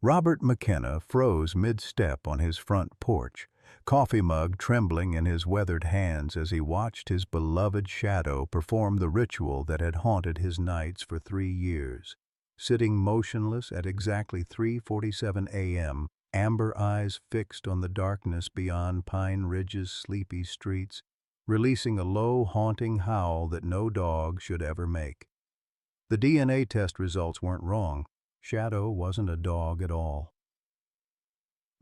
Robert McKenna froze mid-step on his front porch, coffee mug trembling in his weathered hands as he watched his beloved shadow perform the ritual that had haunted his nights for 3 years. Sitting motionless at exactly 3:47 a.m., amber eyes fixed on the darkness beyond Pine Ridge's sleepy streets, releasing a low, haunting howl that no dog should ever make. The DNA test results weren't wrong. Shadow wasn't a dog at all.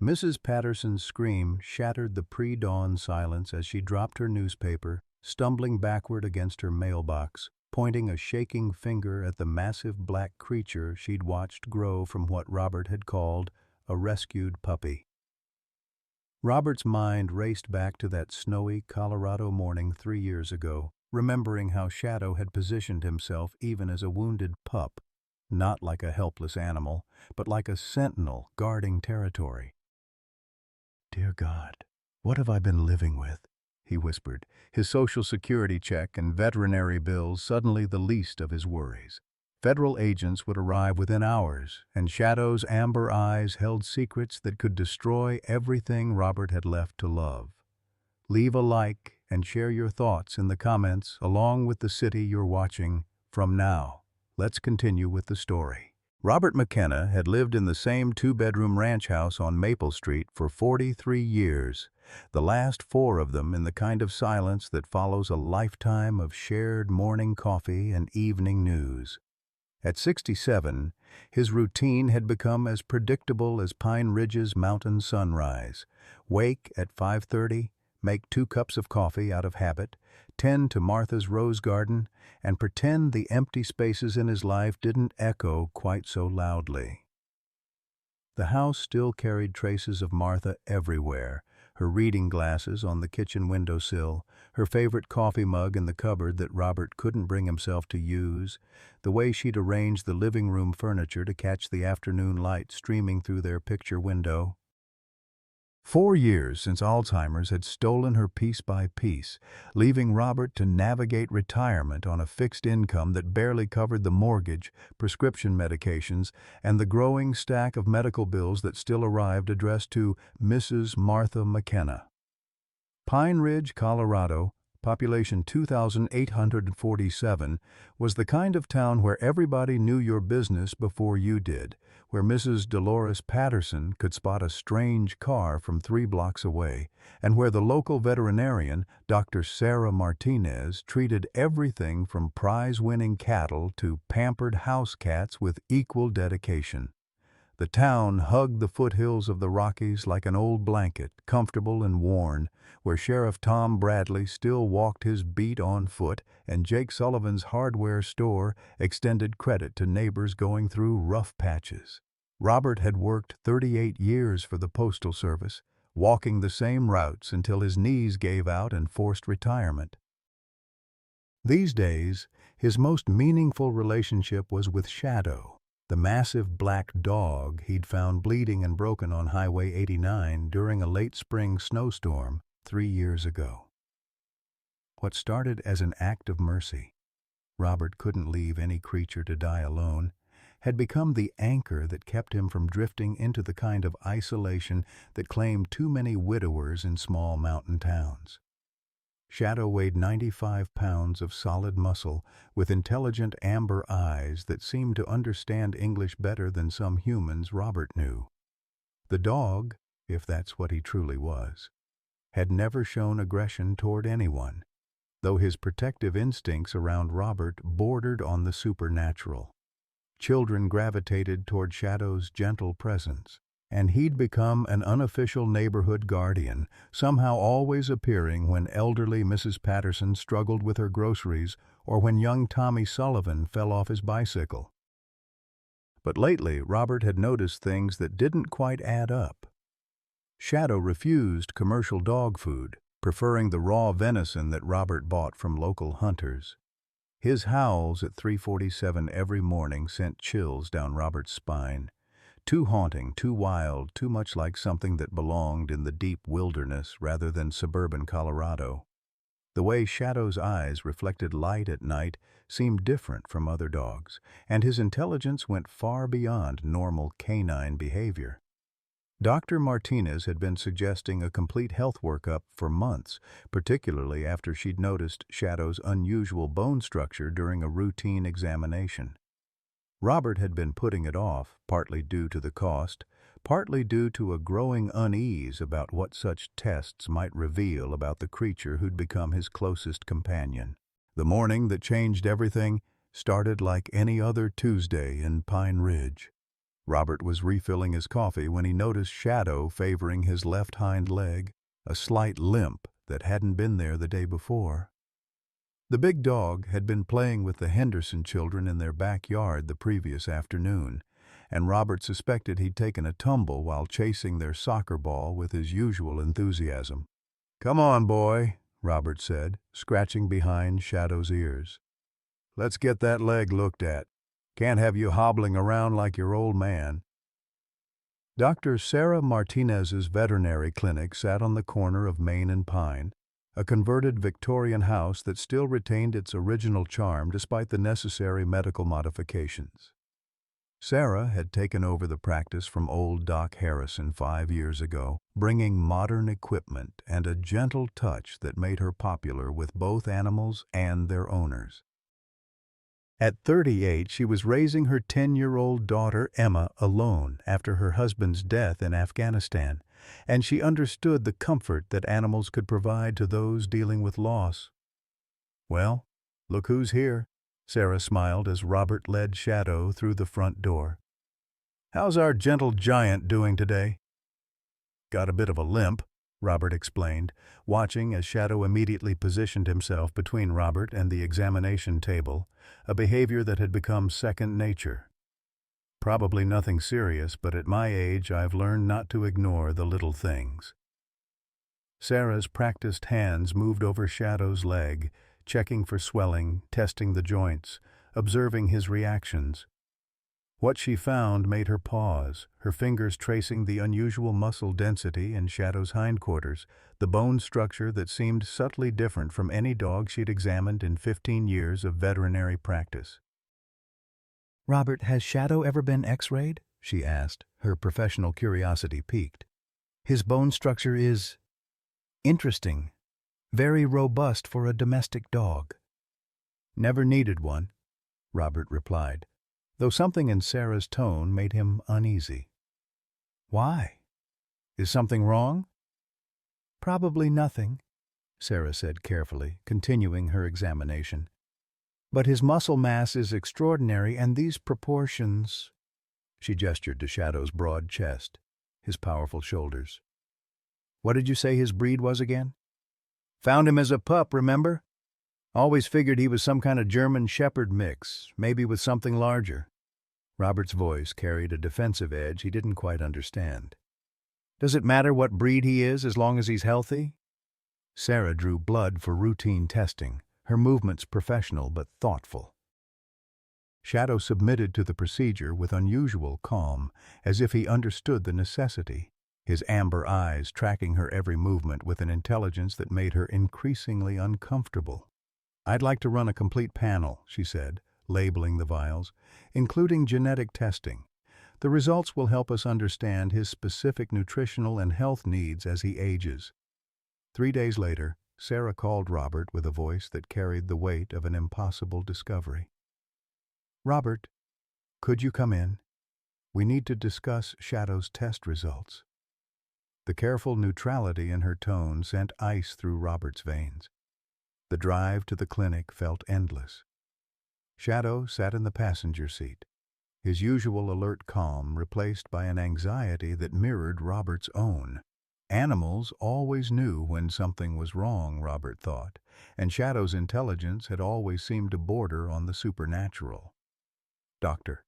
Mrs. Patterson's scream shattered the pre-dawn silence as she dropped her newspaper, stumbling backward against her mailbox, pointing a shaking finger at the massive black creature she'd watched grow from what Robert had called a rescued puppy. Robert's mind raced back to that snowy Colorado morning 3 years ago, remembering how Shadow had positioned himself even as a wounded pup, not like a helpless animal, but like a sentinel guarding territory. "Dear God, what have I been living with?" he whispered, his Social Security check and veterinary bills suddenly the least of his worries. Federal agents would arrive within hours, and Shadow's amber eyes held secrets that could destroy everything Robert had left to love. Leave a like and share your thoughts in the comments along with the city you're watching from now. Let's continue with the story. Robert McKenna had lived in the same two-bedroom ranch house on Maple Street for 43 years, the last 4 of them in the kind of silence that follows a lifetime of shared morning coffee and evening news. At 67, his routine had become as predictable as Pine Ridge's mountain sunrise. Wake at 5:30, make 2 cups of coffee out of habit, tend to Martha's rose garden, and pretend the empty spaces in his life didn't echo quite so loudly. The house still carried traces of Martha everywhere, her reading glasses on the kitchen windowsill, her favorite coffee mug in the cupboard that Robert couldn't bring himself to use, the way she'd arranged the living room furniture to catch the afternoon light streaming through their picture window. 4 years since Alzheimer's had stolen her piece by piece, leaving Robert to navigate retirement on a fixed income that barely covered the mortgage, prescription medications, and the growing stack of medical bills that still arrived addressed to Mrs. Martha McKenna. Pine Ridge, Colorado, population 2,847, was the kind of town where everybody knew your business before you did, where Mrs. Dolores Patterson could spot a strange car from 3 blocks away, and where the local veterinarian, Dr. Sarah Martinez, treated everything from prize-winning cattle to pampered house cats with equal dedication. The town hugged the foothills of the Rockies like an old blanket, comfortable and worn, where Sheriff Tom Bradley still walked his beat on foot and Jake Sullivan's hardware store extended credit to neighbors going through rough patches. Robert had worked 38 years for the Postal Service, walking the same routes until his knees gave out and forced retirement. These days, his most meaningful relationship was with Shadow, the massive black dog he'd found bleeding and broken on Highway 89 during a late spring snowstorm 3 years ago. What started as an act of mercy, Robert couldn't leave any creature to die alone, had become the anchor that kept him from drifting into the kind of isolation that claimed too many widowers in small mountain towns. Shadow weighed 95 pounds of solid muscle, with intelligent amber eyes that seemed to understand English better than some humans Robert knew. The dog, if that's what he truly was, had never shown aggression toward anyone, though his protective instincts around Robert bordered on the supernatural. Children gravitated toward Shadow's gentle presence, and he'd become an unofficial neighborhood guardian, somehow always appearing when elderly Mrs. Patterson struggled with her groceries or when young Tommy Sullivan fell off his bicycle. But lately, Robert had noticed things that didn't quite add up. Shadow refused commercial dog food, preferring the raw venison that Robert bought from local hunters. His howls at 3:47 every morning sent chills down Robert's spine. Too haunting, too wild, too much like something that belonged in the deep wilderness rather than suburban Colorado. The way Shadow's eyes reflected light at night seemed different from other dogs, and his intelligence went far beyond normal canine behavior. Dr. Martinez had been suggesting a complete health workup for months, particularly after she'd noticed Shadow's unusual bone structure during a routine examination. Robert had been putting it off, partly due to the cost, partly due to a growing unease about what such tests might reveal about the creature who'd become his closest companion. The morning that changed everything started like any other Tuesday in Pine Ridge. Robert was refilling his coffee when he noticed Shadow favoring his left hind leg, a slight limp that hadn't been there the day before. The big dog had been playing with the Henderson children in their backyard the previous afternoon, and Robert suspected he'd taken a tumble while chasing their soccer ball with his usual enthusiasm. "Come on, boy," Robert said, scratching behind Shadow's ears. "Let's get that leg looked at. Can't have you hobbling around like your old man." Dr. Sarah Martinez's veterinary clinic sat on the corner of Main and Pine, a converted Victorian house that still retained its original charm despite the necessary medical modifications. Sarah had taken over the practice from old Doc Harrison 5 years ago, bringing modern equipment and a gentle touch that made her popular with both animals and their owners. At 38, she was raising her 10-year-old daughter Emma alone after her husband's death in Afghanistan, and she understood the comfort that animals could provide to those dealing with loss. "Well, look who's here," Sarah smiled as Robert led Shadow through the front door. "How's our gentle giant doing today?" "Got a bit of a limp," Robert explained, watching as Shadow immediately positioned himself between Robert and the examination table, a behavior that had become second nature. "Probably nothing serious, but at my age I've learned not to ignore the little things." Sarah's practiced hands moved over Shadow's leg, checking for swelling, testing the joints, observing his reactions. What she found made her pause, her fingers tracing the unusual muscle density in Shadow's hindquarters, the bone structure that seemed subtly different from any dog she'd examined in 15 years of veterinary practice. "Robert, has Shadow ever been X-rayed?" she asked, her professional curiosity piqued. "His bone structure is interesting, very robust for a domestic dog." "Never needed one," Robert replied, though something in Sarah's tone made him uneasy. "Why? Is something wrong?" "Probably nothing," Sarah said carefully, continuing her examination. "But his muscle mass is extraordinary, and these proportions—" She gestured to Shadow's broad chest, his powerful shoulders. "What did you say his breed was again?" "Found him as a pup, remember? Always figured he was some kind of German Shepherd mix, maybe with something larger." Robert's voice carried a defensive edge he didn't quite understand. "Does it matter what breed he is as long as he's healthy?" Sarah drew blood for routine testing, her movements professional but thoughtful. Shadow submitted to the procedure with unusual calm, as if he understood the necessity, his amber eyes tracking her every movement with an intelligence that made her increasingly uncomfortable. "I'd like to run a complete panel," she said, labeling the vials, "including genetic testing. The results will help us understand his specific nutritional and health needs as he ages." 3 days later, Sarah called Robert with a voice that carried the weight of an impossible discovery. "Robert, could you come in? We need to discuss Shadow's test results." The careful neutrality in her tone sent ice through Robert's veins. The drive to the clinic felt endless. Shadow sat in the passenger seat, his usual alert calm replaced by an anxiety that mirrored Robert's own. Animals always knew when something was wrong, Robert thought, and Shadow's intelligence had always seemed to border on the supernatural. "Doctor."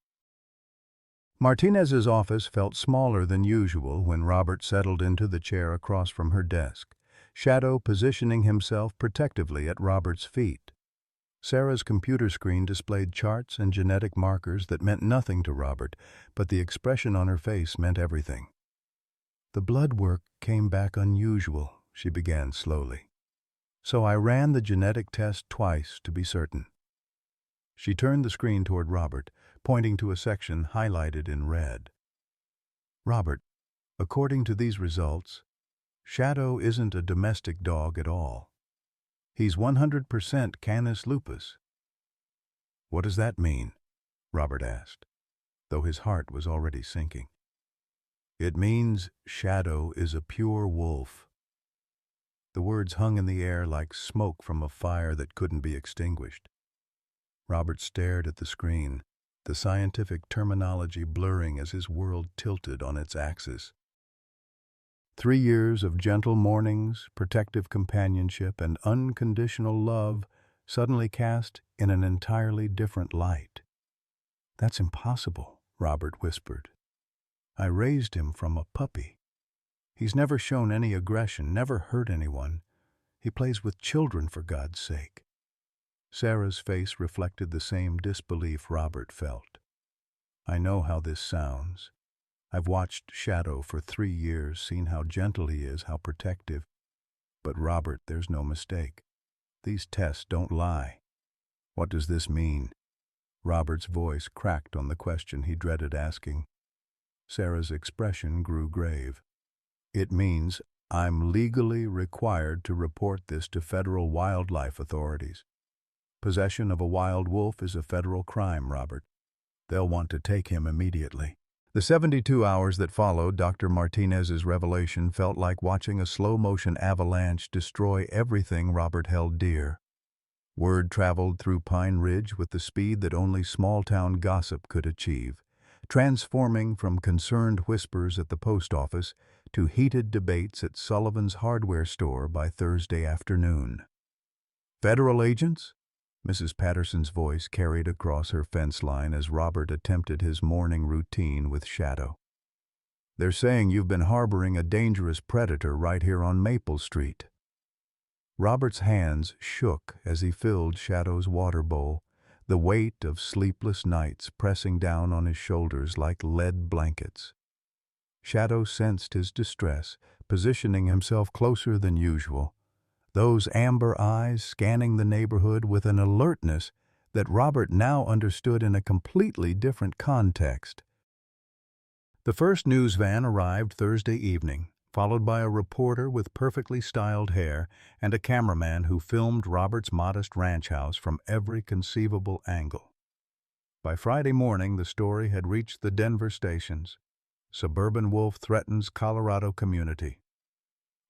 Martinez's office felt smaller than usual when Robert settled into the chair across from her desk, Shadow positioning himself protectively at Robert's feet. Sarah's computer screen displayed charts and genetic markers that meant nothing to Robert, but the expression on her face meant everything. "The blood work came back unusual," she began slowly. So I ran the genetic test twice to be certain. She turned the screen toward Robert, pointing to a section highlighted in red. Robert, according to these results, Shadow isn't a domestic dog at all. He's 100% Canis lupus. What does that mean? Robert asked, though his heart was already sinking. It means Shadow is a pure wolf. The words hung in the air like smoke from a fire that couldn't be extinguished. Robert stared at the screen, the scientific terminology blurring as his world tilted on its axis. 3 years of gentle mornings, protective companionship, and unconditional love suddenly cast in an entirely different light. That's impossible, Robert whispered. I raised him from a puppy. He's never shown any aggression, never hurt anyone. He plays with children, for God's sake. Sarah's face reflected the same disbelief Robert felt. I know how this sounds. I've watched Shadow for 3 years, seen how gentle he is, how protective. But Robert, there's no mistake. These tests don't lie. What does this mean? Robert's voice cracked on the question he dreaded asking. Sarah's expression grew grave. It means I'm legally required to report this to federal wildlife authorities. Possession of a wild wolf is a federal crime, Robert. They'll want to take him immediately. The 72 hours that followed Dr. Martinez's revelation felt like watching a slow-motion avalanche destroy everything Robert held dear. Word traveled through Pine Ridge with the speed that only small-town gossip could achieve, transforming from concerned whispers at the post office to heated debates at Sullivan's hardware store by Thursday afternoon. Federal agents? Mrs. Patterson's voice carried across her fence line as Robert attempted his morning routine with Shadow. They're saying you've been harboring a dangerous predator right here on Maple Street. Robert's hands shook as he filled Shadow's water bowl, the weight of sleepless nights pressing down on his shoulders like lead blankets. Shadow sensed his distress, positioning himself closer than usual, those amber eyes scanning the neighborhood with an alertness that Robert now understood in a completely different context. The first news van arrived Thursday evening, followed by a reporter with perfectly styled hair and a cameraman who filmed Robert's modest ranch house from every conceivable angle. By Friday morning, the story had reached the Denver stations. Suburban wolf threatens Colorado community.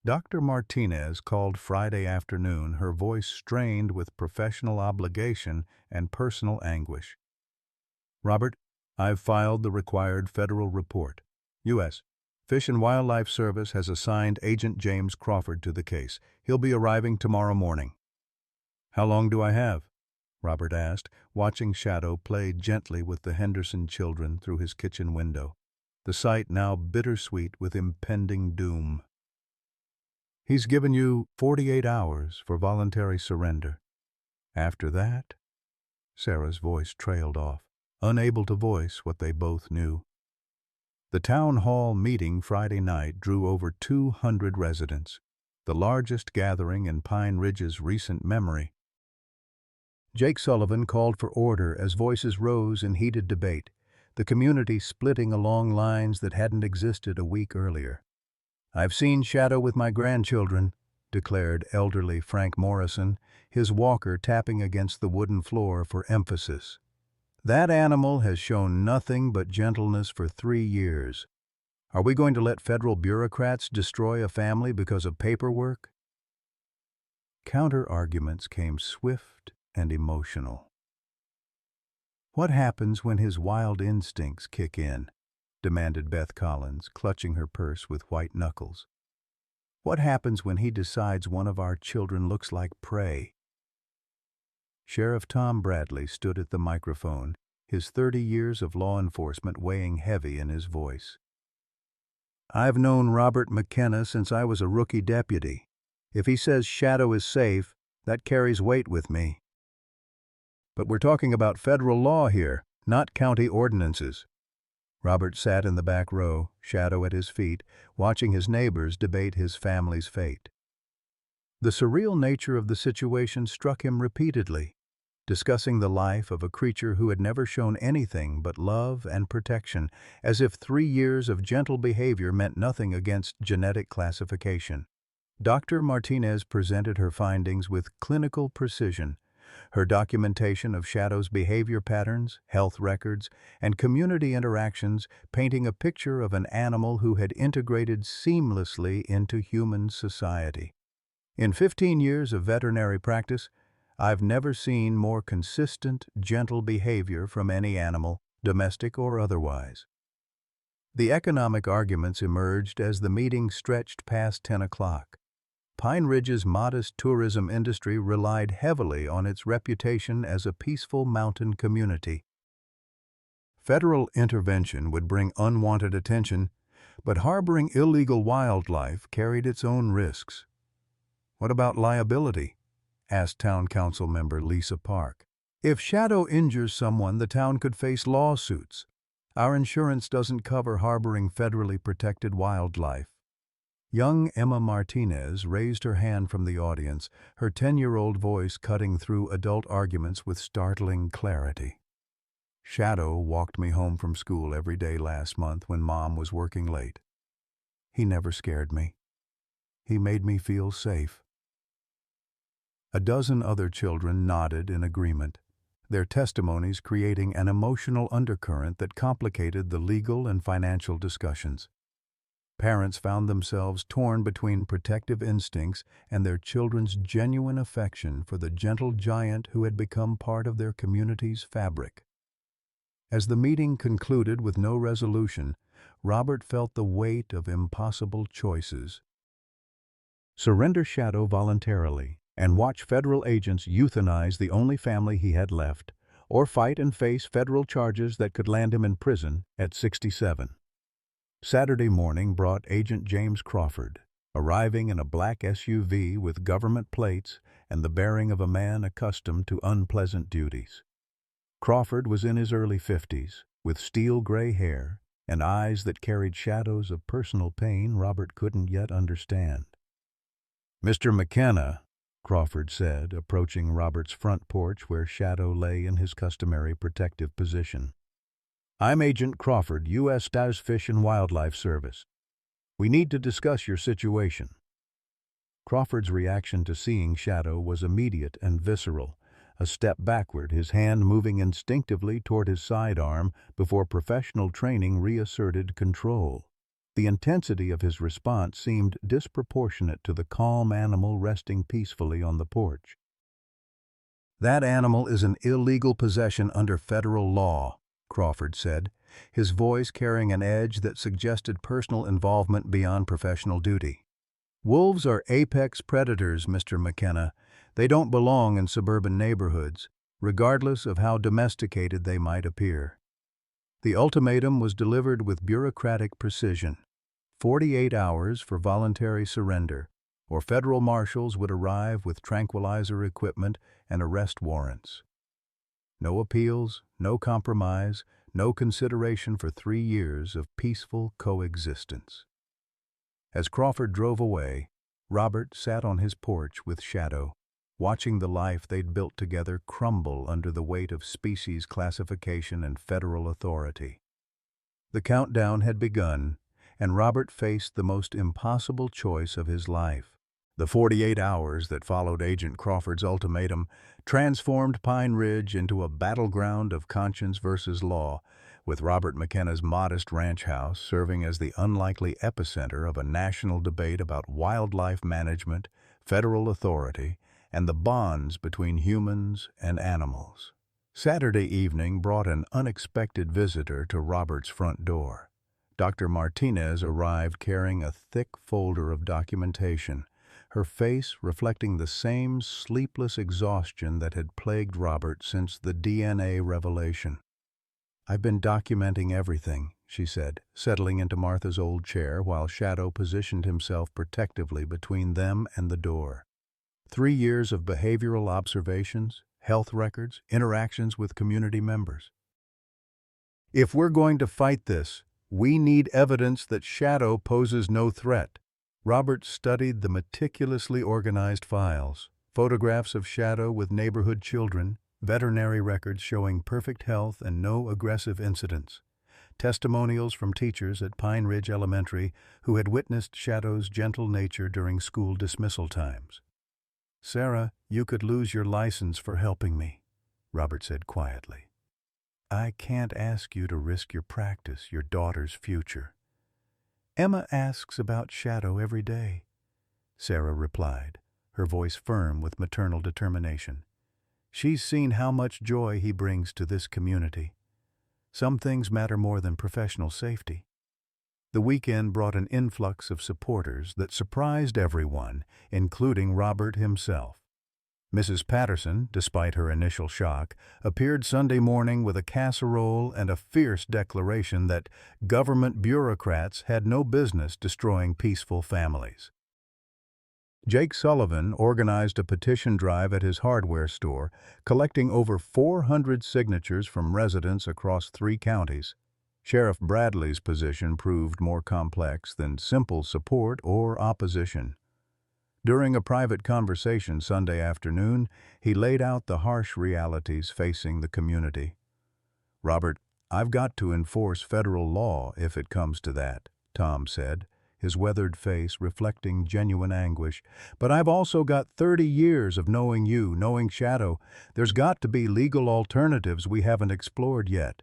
Dr. Martinez called Friday afternoon, her voice strained with professional obligation and personal anguish. Robert, I've filed the required federal report. U.S. Fish and Wildlife Service has assigned Agent James Crawford to the case. He'll be arriving tomorrow morning. How long do I have? Robert asked, watching Shadow play gently with the Henderson children through his kitchen window, the sight now bittersweet with impending doom. He's given you 48 hours for voluntary surrender. After that, Sarah's voice trailed off, unable to voice what they both knew. The town hall meeting Friday night drew over 200 residents, the largest gathering in Pine Ridge's recent memory. Jake Sullivan called for order as voices rose in heated debate, the community splitting along lines that hadn't existed a week earlier. I've seen Shadow with my grandchildren, declared elderly Frank Morrison, his walker tapping against the wooden floor for emphasis. That animal has shown nothing but gentleness for 3 years. Are we going to let federal bureaucrats destroy a family because of paperwork? Counter-arguments came swift and emotional. What happens when his wild instincts kick in? Demanded Beth Collins, clutching her purse with white knuckles. What happens when he decides one of our children looks like prey? Sheriff Tom Bradley stood at the microphone, his 30 years of law enforcement weighing heavy in his voice. I've known Robert McKenna since I was a rookie deputy. If he says Shadow is safe, that carries weight with me. But we're talking about federal law here, not county ordinances. Robert sat in the back row, Shadow at his feet, watching his neighbors debate his family's fate. The surreal nature of the situation struck him repeatedly, discussing the life of a creature who had never shown anything but love and protection, as if 3 years of gentle behavior meant nothing against genetic classification. Dr. Martinez presented her findings with clinical precision, her documentation of Shadow's behavior patterns, health records, and community interactions painting a picture of an animal who had integrated seamlessly into human society. In 15 years of veterinary practice, I've never seen more consistent, gentle behavior from any animal, domestic or otherwise. The economic arguments emerged as the meeting stretched past 10 o'clock. Pine Ridge's modest tourism industry relied heavily on its reputation as a peaceful mountain community. Federal intervention would bring unwanted attention, but harboring illegal wildlife carried its own risks. "What about liability?" asked Town Council member Lisa Park. "If Shadow injures someone, the town could face lawsuits. Our insurance doesn't cover harboring federally protected wildlife." Young Emma Martinez raised her hand from the audience, her 10-year-old voice cutting through adult arguments with startling clarity. "Shadow walked me home from school every day last month when Mom was working late. He never scared me. He made me feel safe." A dozen other children nodded in agreement, their testimonies creating an emotional undercurrent that complicated the legal and financial discussions. Parents found themselves torn between protective instincts and their children's genuine affection for the gentle giant who had become part of their community's fabric. As the meeting concluded with no resolution, Robert felt the weight of impossible choices. Surrender Shadow voluntarily and watch federal agents euthanize the only family he had left, or fight and face federal charges that could land him in prison at 67. Saturday morning brought Agent James Crawford, arriving in a black SUV with government plates and the bearing of a man accustomed to unpleasant duties. Crawford was in his early 50s, with steel gray hair and eyes that carried shadows of personal pain Robert couldn't yet understand. "Mr. McKenna," Crawford said, approaching Robert's front porch where Shadow lay in his customary protective position. "I'm Agent Crawford, U.S. Fish and Wildlife Service. We need to discuss your situation." Crawford's reaction to seeing Shadow was immediate and visceral, a step backward, his hand moving instinctively toward his sidearm before professional training reasserted control. The intensity of his response seemed disproportionate to the calm animal resting peacefully on the porch. "That animal is an illegal possession under federal law," Crawford said, his voice carrying an edge that suggested personal involvement beyond professional duty. "Wolves are apex predators, Mr. McKenna. They don't belong in suburban neighborhoods, regardless of how domesticated they might appear." The ultimatum was delivered with bureaucratic precision. 48 hours for voluntary surrender, or federal marshals would arrive with tranquilizer equipment and arrest warrants. No appeals, no compromise, no consideration for 3 years of peaceful coexistence. As Crawford drove away, Robert sat on his porch with Shadow, watching the life they'd built together crumble under the weight of species classification and federal authority. The countdown had begun, and Robert faced the most impossible choice of his life. The 48 hours that followed Agent Crawford's ultimatum transformed Pine Ridge into a battleground of conscience versus law, with Robert McKenna's modest ranch house serving as the unlikely epicenter of a national debate about wildlife management, federal authority, and the bonds between humans and animals. Saturday evening brought an unexpected visitor to Robert's front door. Dr. Martinez arrived carrying a thick folder of documentation, her face reflecting the same sleepless exhaustion that had plagued Robert since the DNA revelation. "I've been documenting everything," she said, settling into Martha's old chair while Shadow positioned himself protectively between them and the door. 3 years of behavioral observations, health records, interactions with community members. "If we're going to fight this, we need evidence that Shadow poses no threat," Robert studied the meticulously organized files, photographs of Shadow with neighborhood children, veterinary records showing perfect health and no aggressive incidents, testimonials from teachers at Pine Ridge Elementary who had witnessed Shadow's gentle nature during school dismissal times. "Sarah, you could lose your license for helping me," Robert said quietly. "I can't ask you to risk your practice, your daughter's future." "Emma asks about Shadow every day," Sarah replied, her voice firm with maternal determination. "She's seen how much joy he brings to this community. Some things matter more than professional safety." The weekend brought an influx of supporters that surprised everyone, including Robert himself. Mrs. Patterson, despite her initial shock, appeared Sunday morning with a casserole and a fierce declaration that government bureaucrats had no business destroying peaceful families. Jake Sullivan organized a petition drive at his hardware store, collecting over 400 signatures from residents across 3 counties. Sheriff Bradley's position proved more complex than simple support or opposition. During a private conversation Sunday afternoon, he laid out the harsh realities facing the community. "Robert, I've got to enforce federal law if it comes to that," Tom said, his weathered face reflecting genuine anguish. "But I've also got 30 years of knowing you, knowing Shadow. There's got to be legal alternatives we haven't explored yet."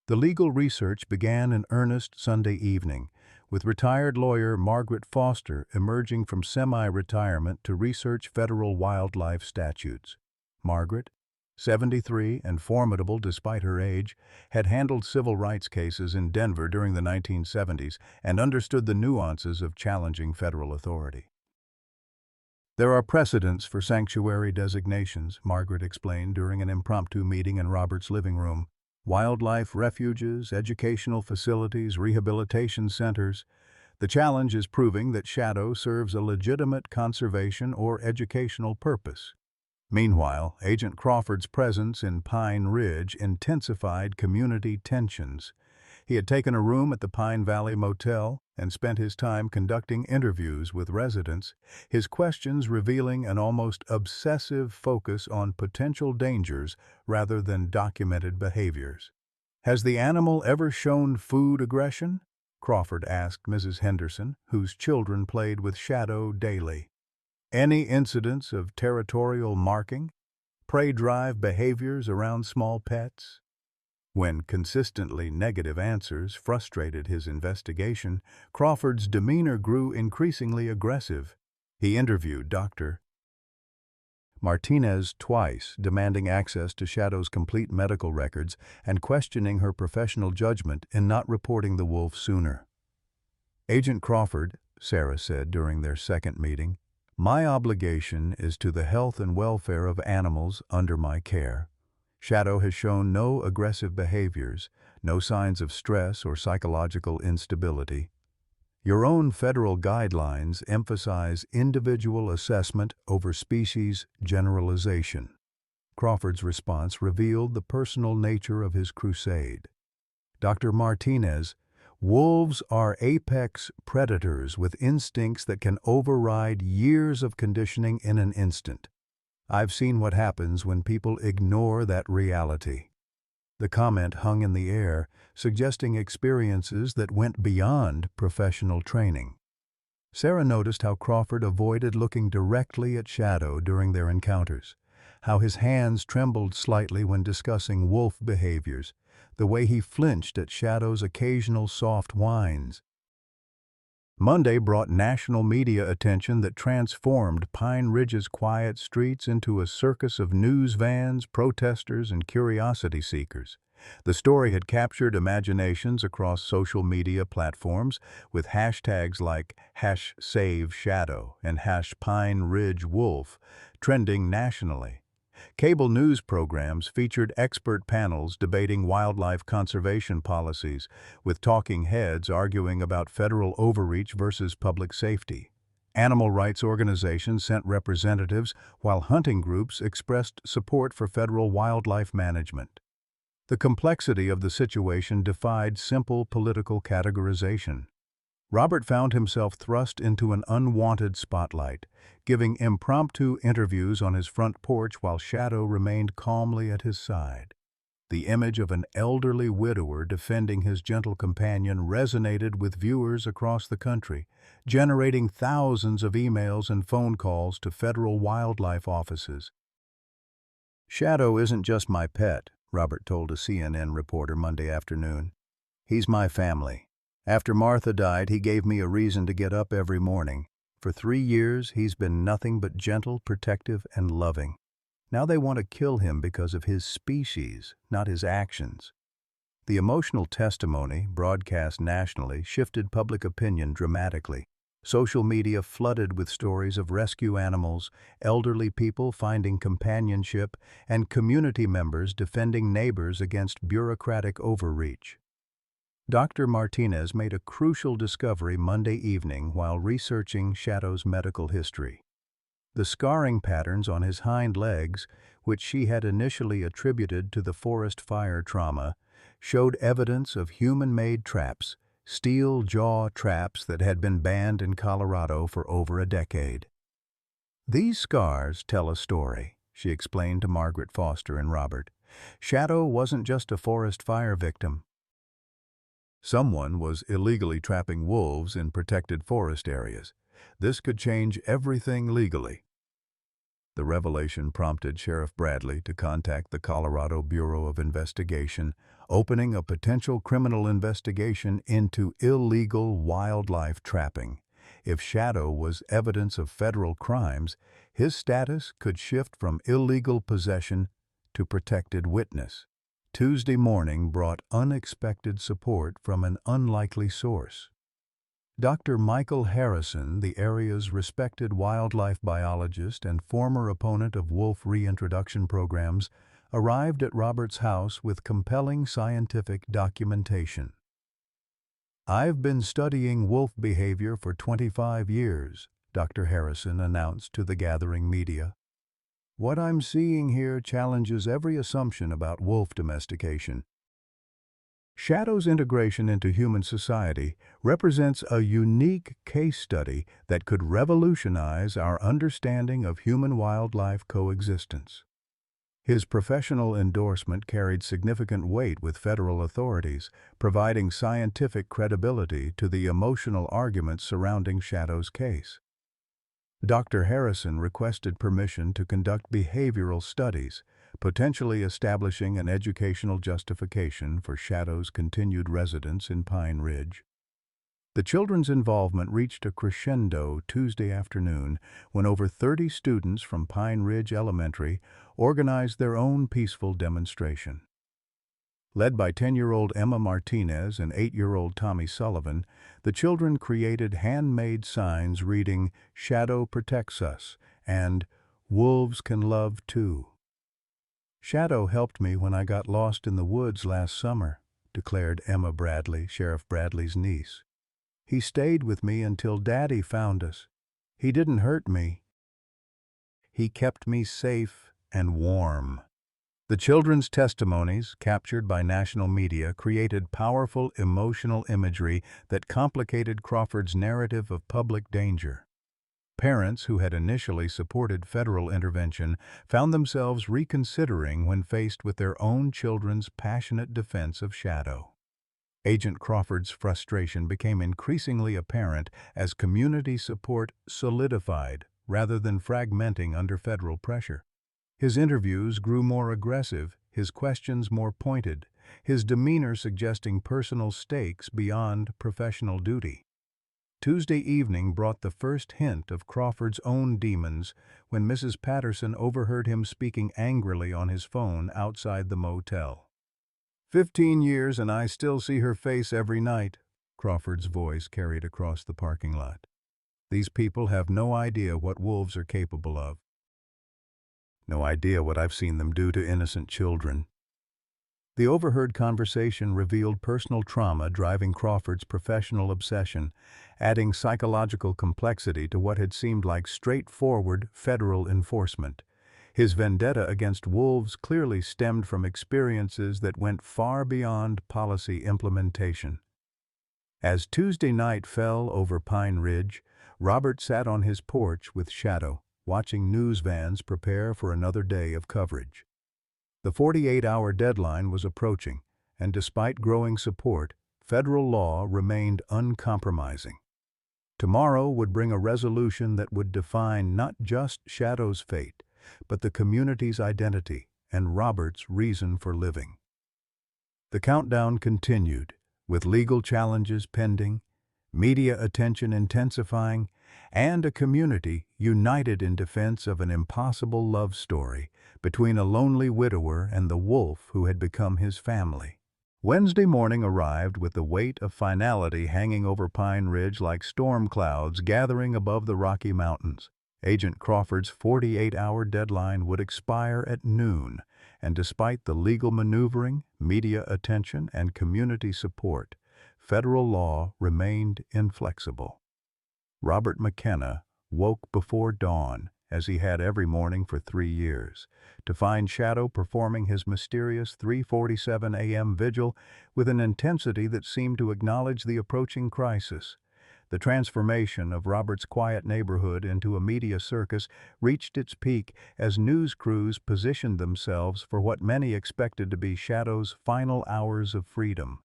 The legal research began in earnest Sunday evening, with retired lawyer Margaret Foster emerging from semi-retirement to research federal wildlife statutes. Margaret, 73 and formidable despite her age, had handled civil rights cases in Denver during the 1970s and understood the nuances of challenging federal authority. "There are precedents for sanctuary designations," Margaret explained during an impromptu meeting in Robert's living room. "Wildlife refuges, educational facilities, rehabilitation centers. The challenge is proving that Shadow serves a legitimate conservation or educational purpose." Meanwhile, Agent Crawford's presence in Pine Ridge intensified community tensions. He had taken a room at the Pine Valley Motel and spent his time conducting interviews with residents, his questions revealing an almost obsessive focus on potential dangers rather than documented behaviors. "Has the animal ever shown food aggression?" Crawford asked Mrs. Henderson, whose children played with Shadow daily. "Any incidents of territorial marking? Prey drive behaviors around small pets?" When consistently negative answers frustrated his investigation, Crawford's demeanor grew increasingly aggressive. He interviewed Dr. Martinez twice, demanding access to Shadow's complete medical records and questioning her professional judgment in not reporting the wolf sooner. "Agent Crawford," Sarah said during their second meeting, "my obligation is to the health and welfare of animals under my care. Shadow has shown no aggressive behaviors, no signs of stress or psychological instability. Your own federal guidelines emphasize individual assessment over species generalization." Crawford's response revealed the personal nature of his crusade. Dr. Martinez, "Wolves are apex predators with instincts that can override years of conditioning in an instant. I've seen what happens when people ignore that reality." The comment hung in the air, suggesting experiences that went beyond professional training. Sarah noticed how Crawford avoided looking directly at Shadow during their encounters, how his hands trembled slightly when discussing wolf behaviors, the way he flinched at Shadow's occasional soft whines. Monday brought national media attention that transformed Pine Ridge's quiet streets into a circus of news vans, protesters, and curiosity seekers. The story had captured imaginations across social media platforms, with hashtags like #SaveShadow and #PineRidgeWolf trending nationally. Cable news programs featured expert panels debating wildlife conservation policies, with talking heads arguing about federal overreach versus public safety. Animal rights organizations sent representatives, while hunting groups expressed support for federal wildlife management. The complexity of the situation defied simple political categorization. Robert found himself thrust into an unwanted spotlight, giving impromptu interviews on his front porch while Shadow remained calmly at his side. The image of an elderly widower defending his gentle companion resonated with viewers across the country, generating thousands of emails and phone calls to federal wildlife offices. "Shadow isn't just my pet," Robert told a CNN reporter Monday afternoon. "He's my family. After Martha died, he gave me a reason to get up every morning. For 3 years, he's been nothing but gentle, protective, and loving. Now they want to kill him because of his species, not his actions." The emotional testimony, broadcast nationally, shifted public opinion dramatically. Social media flooded with stories of rescue animals, elderly people finding companionship, and community members defending neighbors against bureaucratic overreach. Dr. Martinez made a crucial discovery Monday evening while researching Shadow's medical history. The scarring patterns on his hind legs, which she had initially attributed to the forest fire trauma, showed evidence of human-made traps, steel jaw traps that had been banned in Colorado for over a decade. "These scars tell a story," she explained to Margaret Foster and Robert. "Shadow wasn't just a forest fire victim. Someone was illegally trapping wolves in protected forest areas. This could change everything legally." The revelation prompted Sheriff Bradley to contact the Colorado Bureau of Investigation, opening a potential criminal investigation into illegal wildlife trapping. If Shadow was evidence of federal crimes, his status could shift from illegal possession to protected witness. Tuesday morning brought unexpected support from an unlikely source. Dr. Michael Harrison, the area's respected wildlife biologist and former opponent of wolf reintroduction programs, arrived at Robert's house with compelling scientific documentation. "I've been studying wolf behavior for 25 years, Dr. Harrison announced to the gathering media. "What I'm seeing here challenges every assumption about wolf domestication. Shadow's integration into human society represents a unique case study that could revolutionize our understanding of human-wildlife coexistence." His professional endorsement carried significant weight with federal authorities, providing scientific credibility to the emotional arguments surrounding Shadow's case. Dr. Harrison requested permission to conduct behavioral studies, potentially establishing an educational justification for Shadow's continued residence in Pine Ridge. The children's involvement reached a crescendo Tuesday afternoon when over 30 students from Pine Ridge Elementary organized their own peaceful demonstration. Led by 10-year-old Emma Martinez and 8-year-old Tommy Sullivan, the children created handmade signs reading "Shadow protects us" and "Wolves can love too." "Shadow helped me when I got lost in the woods last summer," declared Emma Bradley, Sheriff Bradley's niece. "He stayed with me until Daddy found us. He didn't hurt me. He kept me safe and warm." The children's testimonies, captured by national media, created powerful emotional imagery that complicated Crawford's narrative of public danger. Parents who had initially supported federal intervention found themselves reconsidering when faced with their own children's passionate defense of Shadow. Agent Crawford's frustration became increasingly apparent as community support solidified rather than fragmenting under federal pressure. His interviews grew more aggressive, his questions more pointed, his demeanor suggesting personal stakes beyond professional duty. Tuesday evening brought the first hint of Crawford's own demons when Mrs. Patterson overheard him speaking angrily on his phone outside the motel. 15 years and I still see her face every night," Crawford's voice carried across the parking lot. "These people have no idea what wolves are capable of. No idea what I've seen them do to innocent children." The overheard conversation revealed personal trauma driving Crawford's professional obsession, adding psychological complexity to what had seemed like straightforward federal enforcement. His vendetta against wolves clearly stemmed from experiences that went far beyond policy implementation. As Tuesday night fell over Pine Ridge, Robert sat on his porch with Shadow, watching news vans prepare for another day of coverage. The 48-hour deadline was approaching, and despite growing support, federal law remained uncompromising. Tomorrow would bring a resolution that would define not just Shadow's fate, but the community's identity and Robert's reason for living. The countdown continued, with legal challenges pending, media attention intensifying, and a community united in defense of an impossible love story between a lonely widower and the wolf who had become his family. Wednesday morning arrived with the weight of finality hanging over Pine Ridge like storm clouds gathering above the Rocky Mountains. Agent Crawford's 48-hour deadline would expire at noon, and despite the legal maneuvering, media attention, and community support, federal law remained inflexible. Robert McKenna woke before dawn, as he had every morning for 3 years, to find Shadow performing his mysterious 3:47 a.m. vigil with an intensity that seemed to acknowledge the approaching crisis. The transformation of Robert's quiet neighborhood into a media circus reached its peak as news crews positioned themselves for what many expected to be Shadow's final hours of freedom.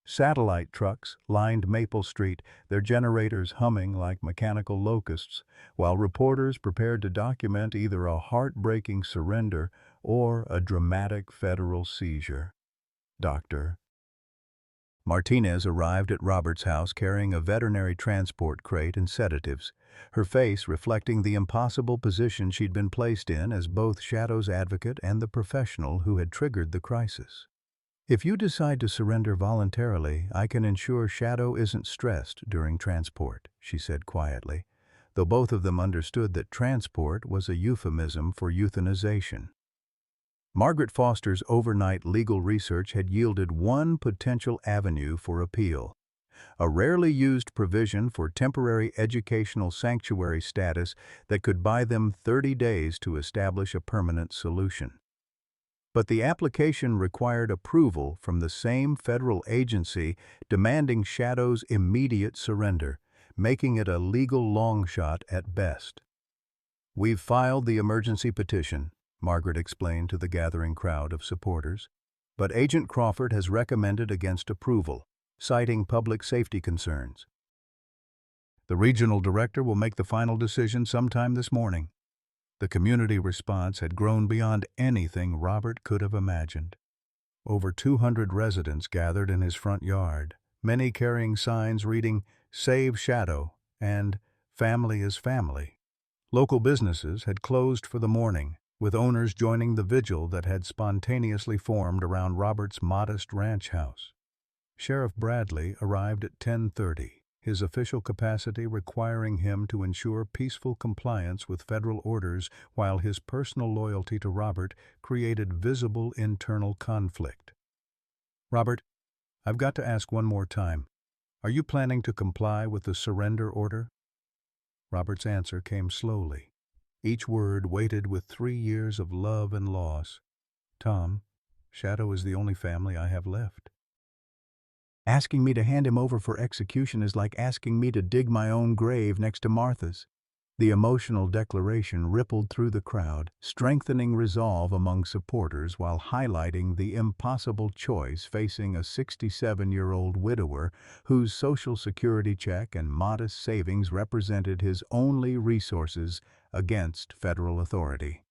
Satellite trucks lined Maple Street, their generators humming like mechanical locusts, while reporters prepared to document either a heartbreaking surrender or a dramatic federal seizure. Dr. Martinez arrived at Robert's house carrying a veterinary transport crate and sedatives, her face reflecting the impossible position she'd been placed in as both Shadow's advocate and the professional who had triggered the crisis. "If you decide to surrender voluntarily, I can ensure Shadow isn't stressed during transport," she said quietly, though both of them understood that transport was a euphemism for euthanization. Margaret Foster's overnight legal research had yielded one potential avenue for appeal, a rarely used provision for temporary educational sanctuary status that could buy them 30 days to establish a permanent solution. But the application required approval from the same federal agency demanding Shadow's immediate surrender, making it a legal long shot at best. "We've filed the emergency petition," Margaret explained to the gathering crowd of supporters, "but Agent Crawford has recommended against approval, citing public safety concerns. The regional director will make the final decision sometime this morning." The community response had grown beyond anything Robert could have imagined. Over 200 residents gathered in his front yard, many carrying signs reading, "Save Shadow" and "Family is Family." Local businesses had closed for the morning, with owners joining the vigil that had spontaneously formed around Robert's modest ranch house. Sheriff Bradley arrived at 10:30, his official capacity requiring him to ensure peaceful compliance with federal orders while his personal loyalty to Robert created visible internal conflict. "Robert, I've got to ask one more time. Are you planning to comply with the surrender order?" Robert's answer came slowly, each word weighted with 3 years of love and loss. "Tom, Shadow is the only family I have left. Asking me to hand him over for execution is like asking me to dig my own grave next to Martha's." The emotional declaration rippled through the crowd, strengthening resolve among supporters while highlighting the impossible choice facing a 67-year-old widower whose Social Security check and modest savings represented his only resources against federal authority.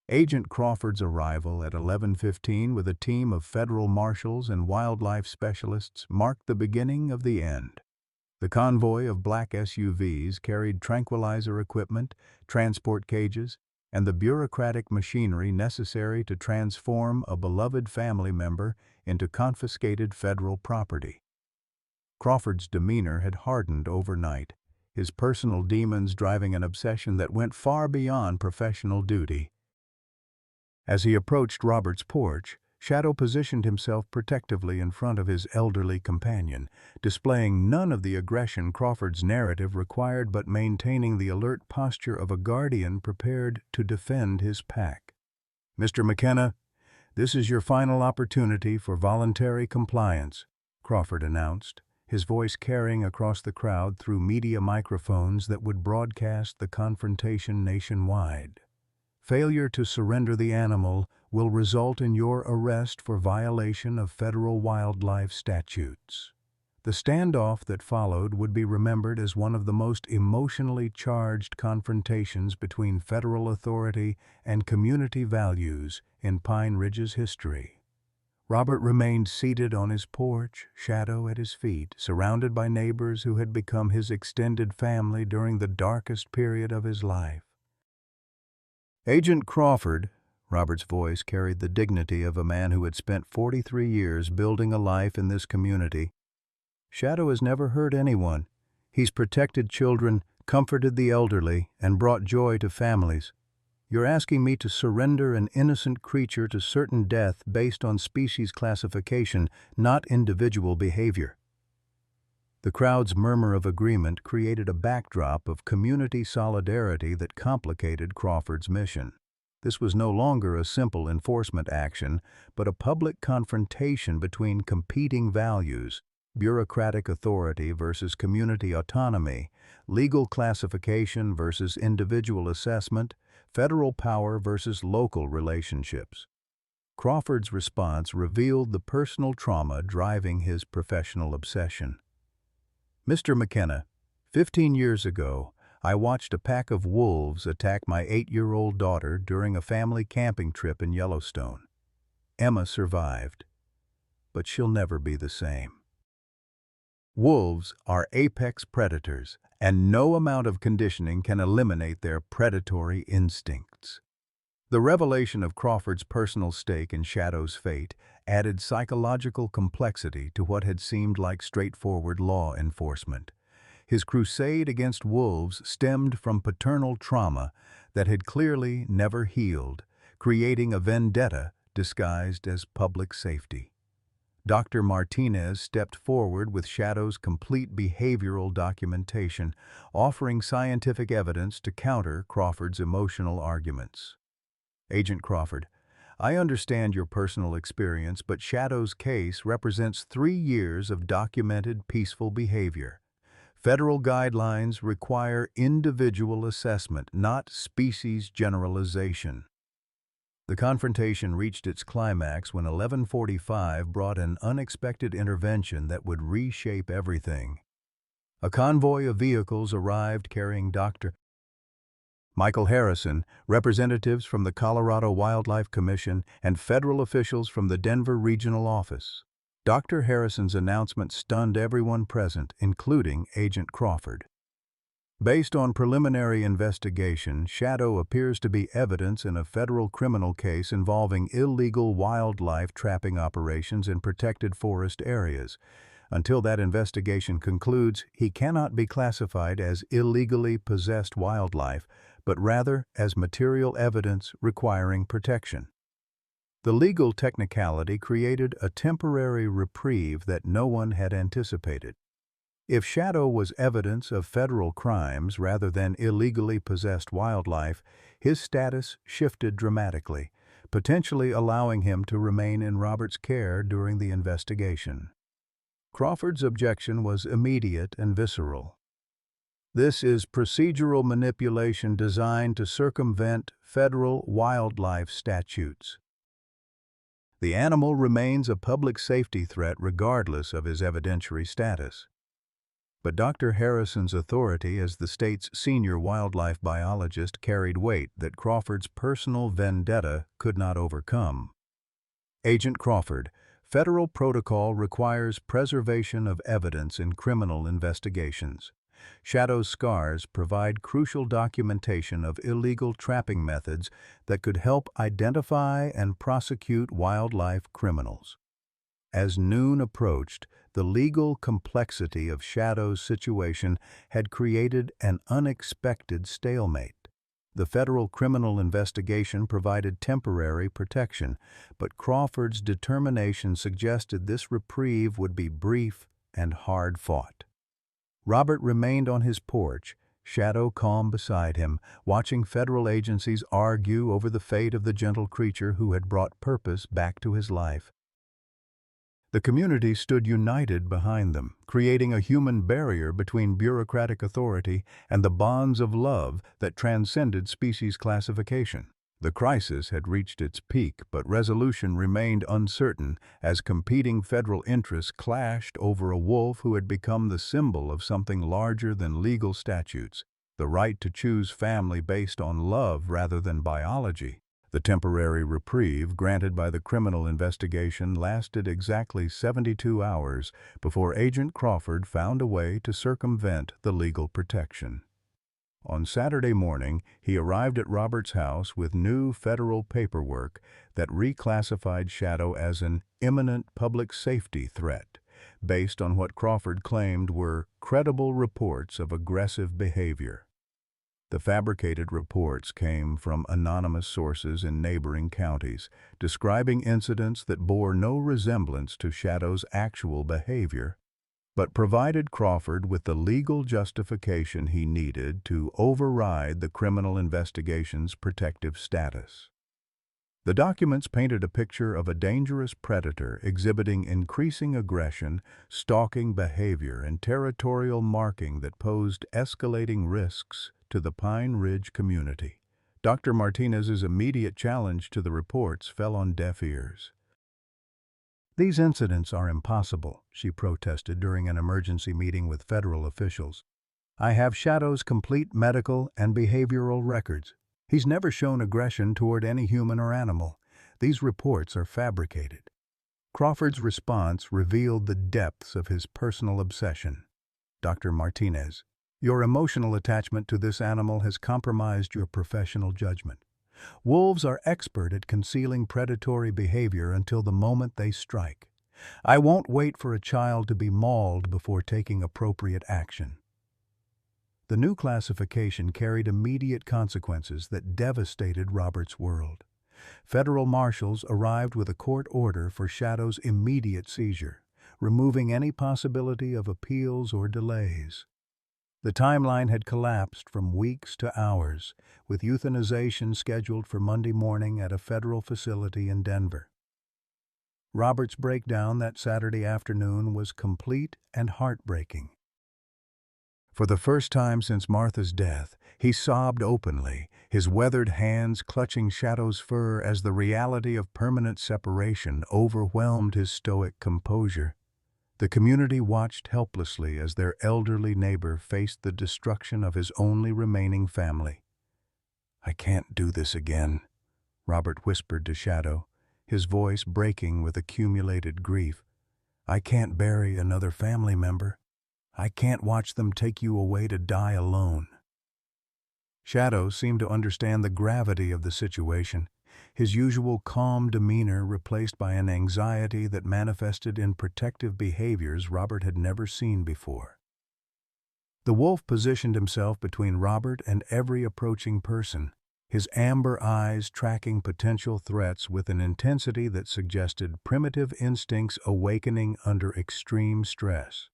Agent Crawford's arrival at 11:15 with a team of federal marshals and wildlife specialists marked the beginning of the end. The convoy of black SUVs carried tranquilizer equipment, transport cages, and the bureaucratic machinery necessary to transform a beloved family member into confiscated federal property. Crawford's demeanor had hardened overnight, his personal demons driving an obsession that went far beyond professional duty. As he approached Robert's porch, Shadow positioned himself protectively in front of his elderly companion, displaying none of the aggression Crawford's narrative required but maintaining the alert posture of a guardian prepared to defend his pack. "Mr. McKenna, this is your final opportunity for voluntary compliance," Crawford announced, his voice carrying across the crowd through media microphones that would broadcast the confrontation nationwide. Failure to surrender the animal will result in your arrest for violation of federal wildlife statutes. The standoff that followed would be remembered as one of the most emotionally charged confrontations between federal authority and community values in Pine Ridge's history. Robert remained seated on his porch, shadow at his feet, surrounded by neighbors who had become his extended family during the darkest period of his life. "Agent Crawford," Robert's voice carried the dignity of a man who had spent 43 years building a life in this community. "Shadow has never hurt anyone. He's protected children, comforted the elderly, and brought joy to families. You're asking me to surrender an innocent creature to certain death based on species classification, not individual behavior." The crowd's murmur of agreement created a backdrop of community solidarity that complicated Crawford's mission. This was no longer a simple enforcement action, but a public confrontation between competing values: bureaucratic authority versus community autonomy, legal classification versus individual assessment, federal power versus local relationships. Crawford's response revealed the personal trauma driving his professional obsession. "Mr. McKenna, 15 years ago, I watched a pack of wolves attack my 8-year-old daughter during a family camping trip in Yellowstone. Emma survived, but she'll never be the same." Wolves are apex predators, and no amount of conditioning can eliminate their predatory instincts. The revelation of Crawford's personal stake in Shadow's fate added psychological complexity to what had seemed like straightforward law enforcement. His crusade against wolves stemmed from paternal trauma that had clearly never healed, creating a vendetta disguised as public safety. Dr. Martinez stepped forward with Shadow's complete behavioral documentation, offering scientific evidence to counter Crawford's emotional arguments. "Agent Crawford, I understand your personal experience, but Shadow's case represents 3 years of documented peaceful behavior. Federal guidelines require individual assessment, not species generalization." The confrontation reached its climax when 11:45 brought an unexpected intervention that would reshape everything. A convoy of vehicles arrived carrying Dr. Michael Harrison, representatives from the Colorado Wildlife Commission, and federal officials from the Denver Regional Office. Dr. Harrison's announcement stunned everyone present, including Agent Crawford. Based on preliminary investigation, Shadow appears to be evidence in a federal criminal case involving illegal wildlife trapping operations in protected forest areas. Until that investigation concludes, he cannot be classified as illegally possessed wildlife, but rather as material evidence requiring protection. The legal technicality created a temporary reprieve that no one had anticipated. If Shadow was evidence of federal crimes rather than illegally possessed wildlife, his status shifted dramatically, potentially allowing him to remain in Robert's care during the investigation. Crawford's objection was immediate and visceral. "This is procedural manipulation designed to circumvent federal wildlife statutes. The animal remains a public safety threat regardless of his evidentiary status." But Dr. Harrison's authority as the state's senior wildlife biologist carried weight that Crawford's personal vendetta could not overcome. "Agent Crawford, federal protocol requires preservation of evidence in criminal investigations. Shadow's scars provide crucial documentation of illegal trapping methods that could help identify and prosecute wildlife criminals." As noon approached, the legal complexity of Shadow's situation had created an unexpected stalemate. The federal criminal investigation provided temporary protection, but Crawford's determination suggested this reprieve would be brief and hard-fought. Robert remained on his porch, Shadow calm beside him, watching federal agencies argue over the fate of the gentle creature who had brought purpose back to his life. The community stood united behind them, creating a human barrier between bureaucratic authority and the bonds of love that transcended species classification. The crisis had reached its peak, but resolution remained uncertain as competing federal interests clashed over a wolf who had become the symbol of something larger than legal statutes, the right to choose family based on love rather than biology. The temporary reprieve granted by the criminal investigation lasted exactly 72 hours before Agent Crawford found a way to circumvent the legal protection. On Saturday morning, he arrived at Robert's house with new federal paperwork that reclassified Shadow as an imminent public safety threat, based on what Crawford claimed were credible reports of aggressive behavior. The fabricated reports came from anonymous sources in neighboring counties, describing incidents that bore no resemblance to Shadow's actual behavior, but provided Crawford with the legal justification he needed to override the criminal investigation's protective status. The documents painted a picture of a dangerous predator exhibiting increasing aggression, stalking behavior, and territorial marking that posed escalating risks to the Pine Ridge community. Dr. Martinez's immediate challenge to the reports fell on deaf ears. "These incidents are impossible," she protested during an emergency meeting with federal officials. "I have Shadow's complete medical and behavioral records. He's never shown aggression toward any human or animal. These reports are fabricated." Crawford's response revealed the depths of his personal obsession. "Dr. Martinez, your emotional attachment to this animal has compromised your professional judgment. Wolves are expert at concealing predatory behavior until the moment they strike. I won't wait for a child to be mauled before taking appropriate action." The new classification carried immediate consequences that devastated Robert's world. Federal marshals arrived with a court order for Shadow's immediate seizure, removing any possibility of appeals or delays. The timeline had collapsed from weeks to hours, with euthanization scheduled for Monday morning at a federal facility in Denver. Robert's breakdown that Saturday afternoon was complete and heartbreaking. For the first time since Martha's death, he sobbed openly, his weathered hands clutching Shadow's fur as the reality of permanent separation overwhelmed his stoic composure. The community watched helplessly as their elderly neighbor faced the destruction of his only remaining family. "I can't do this again," Robert whispered to Shadow, his voice breaking with accumulated grief. "I can't bury another family member. I can't watch them take you away to die alone." Shadow seemed to understand the gravity of the situation, his usual calm demeanor replaced by an anxiety that manifested in protective behaviors Robert had never seen before. The wolf positioned himself between Robert and every approaching person, his amber eyes tracking potential threats with an intensity that suggested primitive instincts awakening under extreme stress.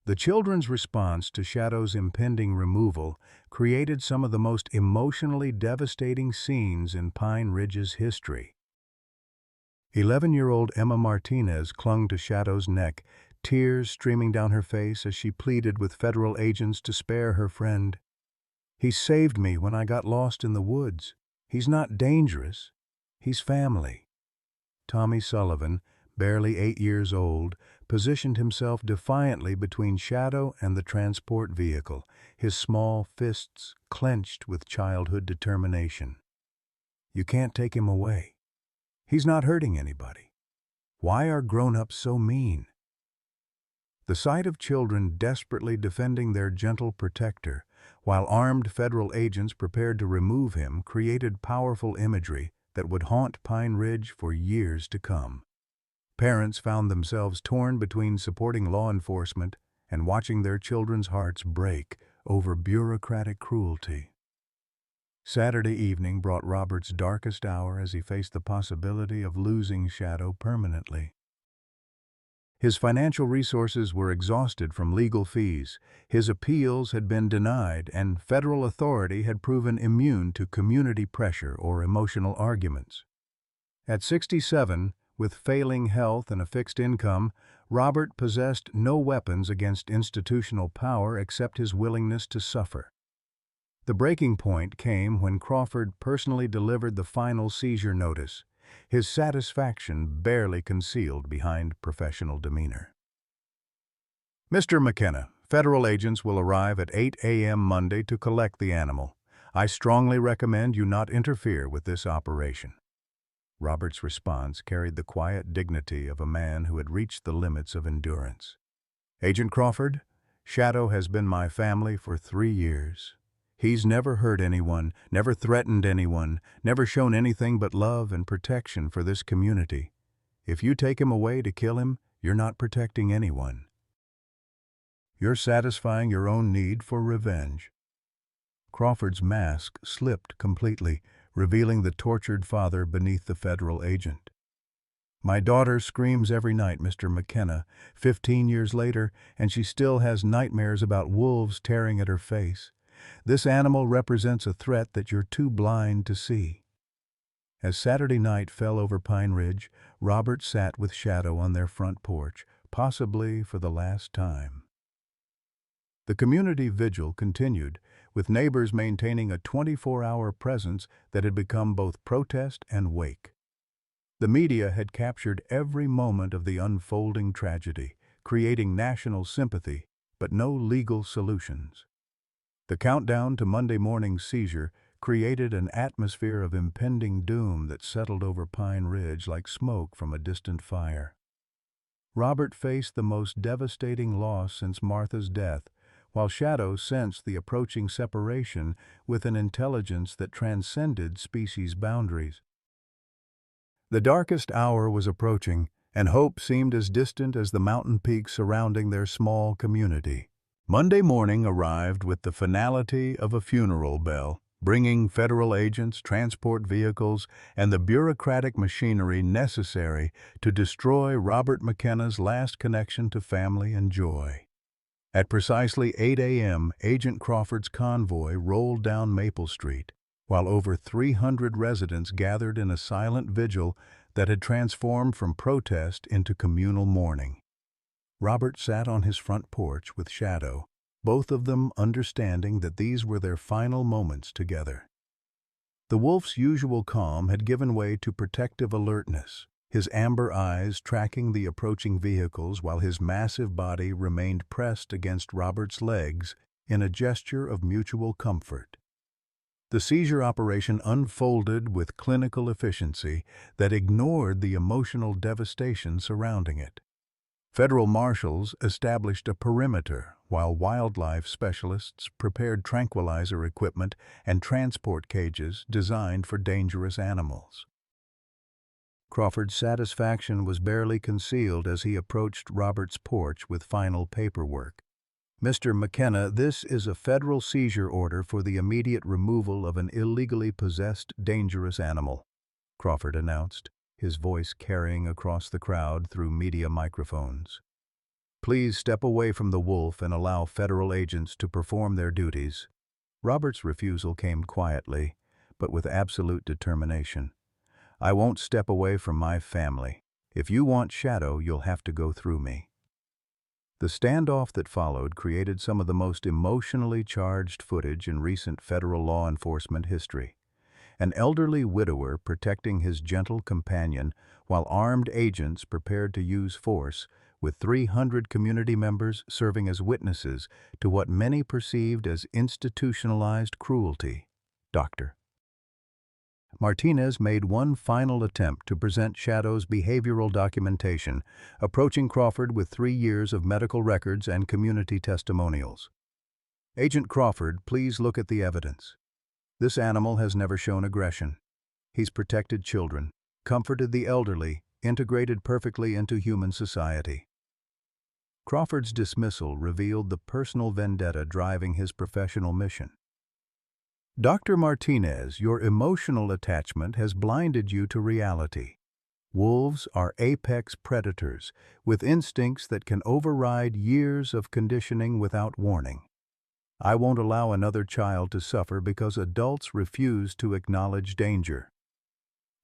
The children's response to Shadow's impending removal created some of the most emotionally devastating scenes in Pine Ridge's history. 11-year-old Emma Martinez clung to Shadow's neck, tears streaming down her face as she pleaded with federal agents to spare her friend. "He saved me when I got lost in the woods. He's not dangerous. He's family." Tommy Sullivan, barely 8 years old, positioned himself defiantly between Shadow and the transport vehicle, his small fists clenched with childhood determination. "You can't take him away. He's not hurting anybody. Why are grown-ups so mean?" The sight of children desperately defending their gentle protector, while armed federal agents prepared to remove him, created powerful imagery that would haunt Pine Ridge for years to come. Parents found themselves torn between supporting law enforcement and watching their children's hearts break over bureaucratic cruelty. Saturday evening brought Robert's darkest hour as he faced the possibility of losing Shadow permanently. His financial resources were exhausted from legal fees, his appeals had been denied, and federal authority had proven immune to community pressure or emotional arguments. At 67, With failing health and a fixed income, Robert possessed no weapons against institutional power except his willingness to suffer. The breaking point came when Crawford personally delivered the final seizure notice, his satisfaction barely concealed behind professional demeanor. Mr. McKenna, federal agents will arrive at 8 a.m. Monday to collect the animal. I strongly recommend you not interfere with this operation. Robert's response carried the quiet dignity of a man who had reached the limits of endurance. Agent Crawford, Shadow has been my family for 3 years. He's never hurt anyone, never threatened anyone, never shown anything but love and protection for this community. If you take him away to kill him, you're not protecting anyone. You're satisfying your own need for revenge. Crawford's mask slipped completely, revealing the tortured father beneath the federal agent. My daughter screams every night, Mr. McKenna, 15 years later, and she still has nightmares about wolves tearing at her face. This animal represents a threat that you're too blind to see. As Saturday night fell over Pine Ridge, Robert sat with Shadow on their front porch, possibly for the last time. The community vigil continued, with neighbors maintaining a 24-hour presence that had become both protest and wake. The media had captured every moment of the unfolding tragedy, creating national sympathy, but no legal solutions. The countdown to Monday morning's seizure created an atmosphere of impending doom that settled over Pine Ridge like smoke from a distant fire. Robert faced the most devastating loss since Martha's death, while Shadow sensed the approaching separation with an intelligence that transcended species boundaries. The darkest hour was approaching, and hope seemed as distant as the mountain peaks surrounding their small community. Monday morning arrived with the finality of a funeral bell, bringing federal agents, transport vehicles, and the bureaucratic machinery necessary to destroy Robert McKenna's last connection to family and joy. At precisely 8 a.m., Agent Crawford's convoy rolled down Maple Street, while over 300 residents gathered in a silent vigil that had transformed from protest into communal mourning. Robert sat on his front porch with Shadow, both of them understanding that these were their final moments together. The wolf's usual calm had given way to protective alertness, his amber eyes tracking the approaching vehicles while his massive body remained pressed against Robert's legs in a gesture of mutual comfort. The seizure operation unfolded with clinical efficiency that ignored the emotional devastation surrounding it. Federal marshals established a perimeter, while wildlife specialists prepared tranquilizer equipment and transport cages designed for dangerous animals. Crawford's satisfaction was barely concealed as he approached Robert's porch with final paperwork. Mr. McKenna, this is a federal seizure order for the immediate removal of an illegally possessed, dangerous animal, Crawford announced, his voice carrying across the crowd through media microphones. Please step away from the wolf and allow federal agents to perform their duties. Robert's refusal came quietly, but with absolute determination. I won't step away from my family. If you want Shadow, you'll have to go through me. The standoff that followed created some of the most emotionally charged footage in recent federal law enforcement history. An elderly widower protecting his gentle companion while armed agents prepared to use force, with 300 community members serving as witnesses to what many perceived as institutionalized cruelty. Dr. Martinez made one final attempt to present Shadow's behavioral documentation, approaching Crawford with 3 years of medical records and community testimonials. Agent Crawford, please look at the evidence. This animal has never shown aggression. He's protected children, comforted the elderly, integrated perfectly into human society. Crawford's dismissal revealed the personal vendetta driving his professional mission. Dr. Martinez, your emotional attachment has blinded you to reality. Wolves are apex predators with instincts that can override years of conditioning without warning. I won't allow another child to suffer because adults refuse to acknowledge danger.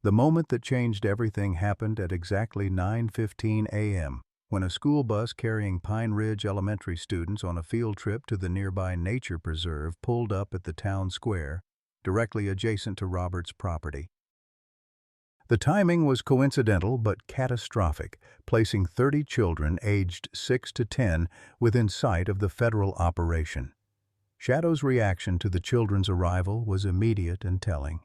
The moment that changed everything happened at exactly 9:15 a.m. when a school bus carrying Pine Ridge Elementary students on a field trip to the nearby nature preserve pulled up at the town square, directly adjacent to Robert's property. The timing was coincidental but catastrophic, placing 30 children aged 6 to 10 within sight of the federal operation. Shadow's reaction to the children's arrival was immediate and telling.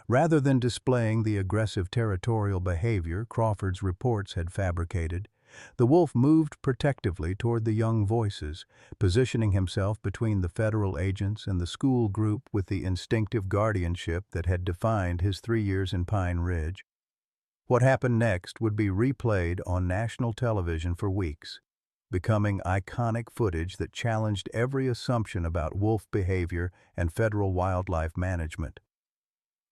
Rather than displaying the aggressive territorial behavior Crawford's reports had fabricated, the wolf moved protectively toward the young voices, positioning himself between the federal agents and the school group with the instinctive guardianship that had defined his 3 years in Pine Ridge. What happened next would be replayed on national television for weeks, becoming iconic footage that challenged every assumption about wolf behavior and federal wildlife management.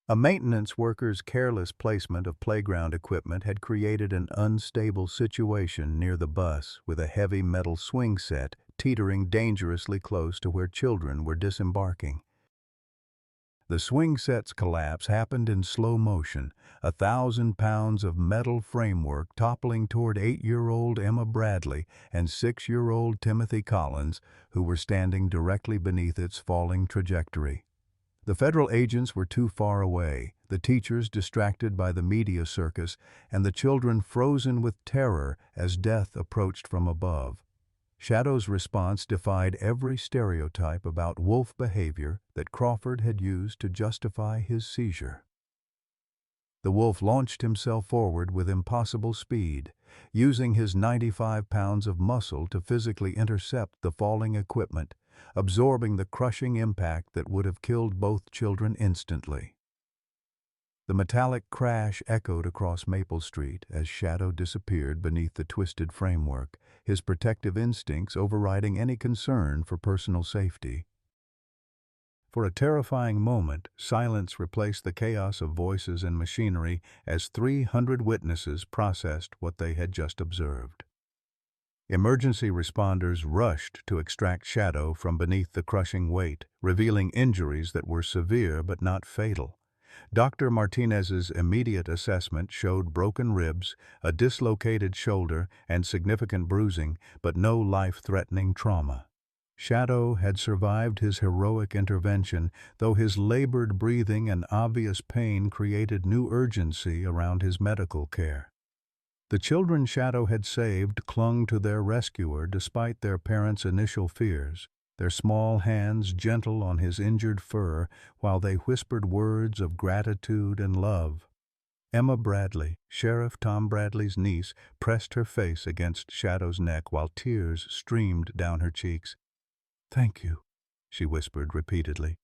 A maintenance worker's careless placement of playground equipment had created an unstable situation near the bus with a heavy metal swing set teetering dangerously close to where children were disembarking. The swing set's collapse happened in slow motion, 1,000 pounds of metal framework toppling toward 8-year-old Emma Bradley and 6-year-old Timothy Collins, who were standing directly beneath its falling trajectory. The federal agents were too far away, the teachers distracted by the media circus, and the children frozen with terror as death approached from above. Shadow's response defied every stereotype about wolf behavior that Crawford had used to justify his seizure. The wolf launched himself forward with impossible speed, using his 95 pounds of muscle to physically intercept the falling equipment, absorbing the crushing impact that would have killed both children instantly. The metallic crash echoed across Maple Street as Shadow disappeared beneath the twisted framework, his protective instincts overriding any concern for personal safety. For a terrifying moment, silence replaced the chaos of voices and machinery as 300 witnesses processed what they had just observed. Emergency responders rushed to extract Shadow from beneath the crushing weight, revealing injuries that were severe but not fatal. Dr. Martinez's immediate assessment showed broken ribs, a dislocated shoulder, and significant bruising, but no life-threatening trauma. Shadow had survived his heroic intervention, though his labored breathing and obvious pain created new urgency around his medical care. The children Shadow had saved clung to their rescuer despite their parents' initial fears, their small hands gentle on his injured fur while they whispered words of gratitude and love. Emma Bradley, Sheriff Tom Bradley's niece, pressed her face against Shadow's neck while tears streamed down her cheeks. "Thank you," she whispered repeatedly.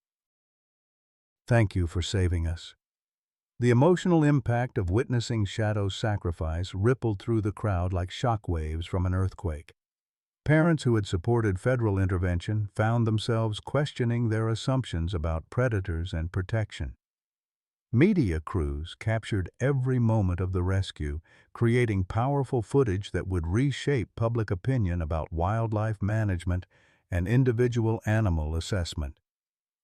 "Thank you for saving us." The emotional impact of witnessing Shadow's sacrifice rippled through the crowd like shockwaves from an earthquake. Parents who had supported federal intervention found themselves questioning their assumptions about predators and protection. Media crews captured every moment of the rescue, creating powerful footage that would reshape public opinion about wildlife management and individual animal assessment.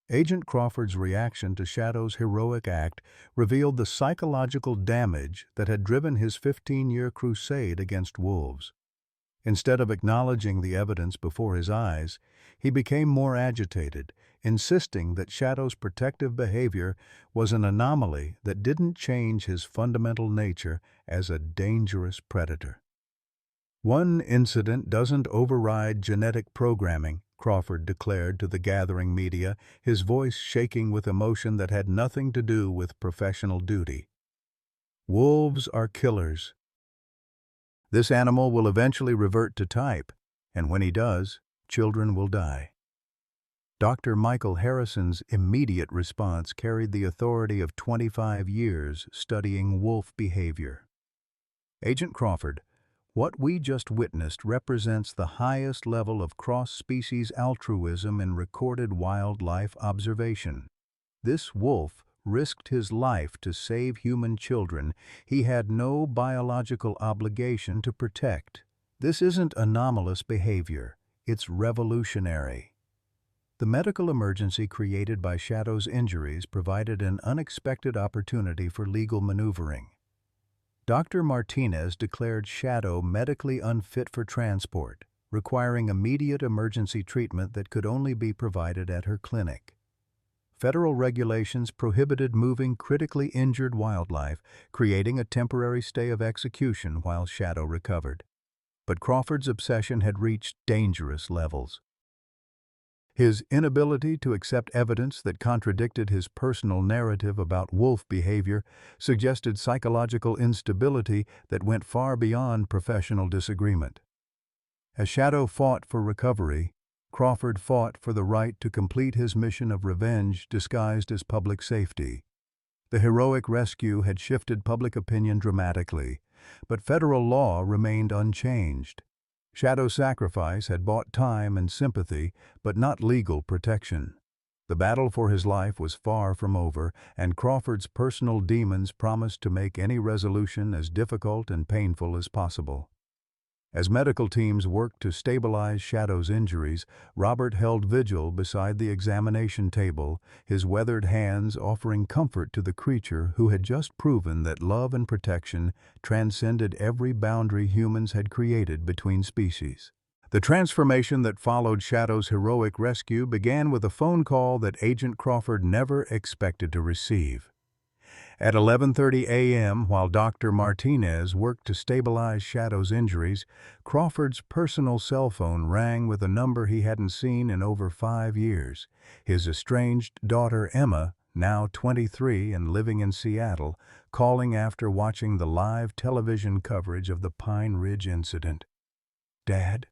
Agent Crawford's reaction to Shadow's heroic act revealed the psychological damage that had driven his 15-year crusade against wolves. Instead of acknowledging the evidence before his eyes, he became more agitated, insisting that Shadow's protective behavior was an anomaly that didn't change his fundamental nature as a dangerous predator. "One incident doesn't override genetic programming," Crawford declared to the gathering media, his voice shaking with emotion that had nothing to do with professional duty. "Wolves are killers. This animal will eventually revert to type, and when he does, children will die." Dr. Michael Harrison's immediate response carried the authority of 25 years studying wolf behavior. "Agent Crawford, what we just witnessed represents the highest level of cross-species altruism in recorded wildlife observation. This wolf risked his life to save human children he had no biological obligation to protect. This isn't anomalous behavior, it's revolutionary." The medical emergency created by Shadow's injuries provided an unexpected opportunity for legal maneuvering. Dr. Martinez declared Shadow medically unfit for transport, requiring immediate emergency treatment that could only be provided at her clinic. Federal regulations prohibited moving critically injured wildlife, creating a temporary stay of execution while Shadow recovered. But Crawford's obsession had reached dangerous levels. His inability to accept evidence that contradicted his personal narrative about wolf behavior suggested psychological instability that went far beyond professional disagreement. As Shadow fought for recovery, Crawford fought for the right to complete his mission of revenge disguised as public safety. The heroic rescue had shifted public opinion dramatically, but federal law remained unchanged. Shadow's sacrifice had bought time and sympathy, but not legal protection. The battle for his life was far from over, and Crawford's personal demons promised to make any resolution as difficult and painful as possible. As medical teams worked to stabilize Shadow's injuries, Robert held vigil beside the examination table, his weathered hands offering comfort to the creature who had just proven that love and protection transcended every boundary humans had created between species. The transformation that followed Shadow's heroic rescue began with a phone call that Agent Crawford never expected to receive. At 11:30 a.m., while Dr. Martinez worked to stabilize Shadow's injuries, Crawford's personal cell phone rang with a number he hadn't seen in over 5 years. His estranged daughter Emma, now 23 and living in Seattle, calling after watching the live television coverage of the Pine Ridge incident. "Dad?"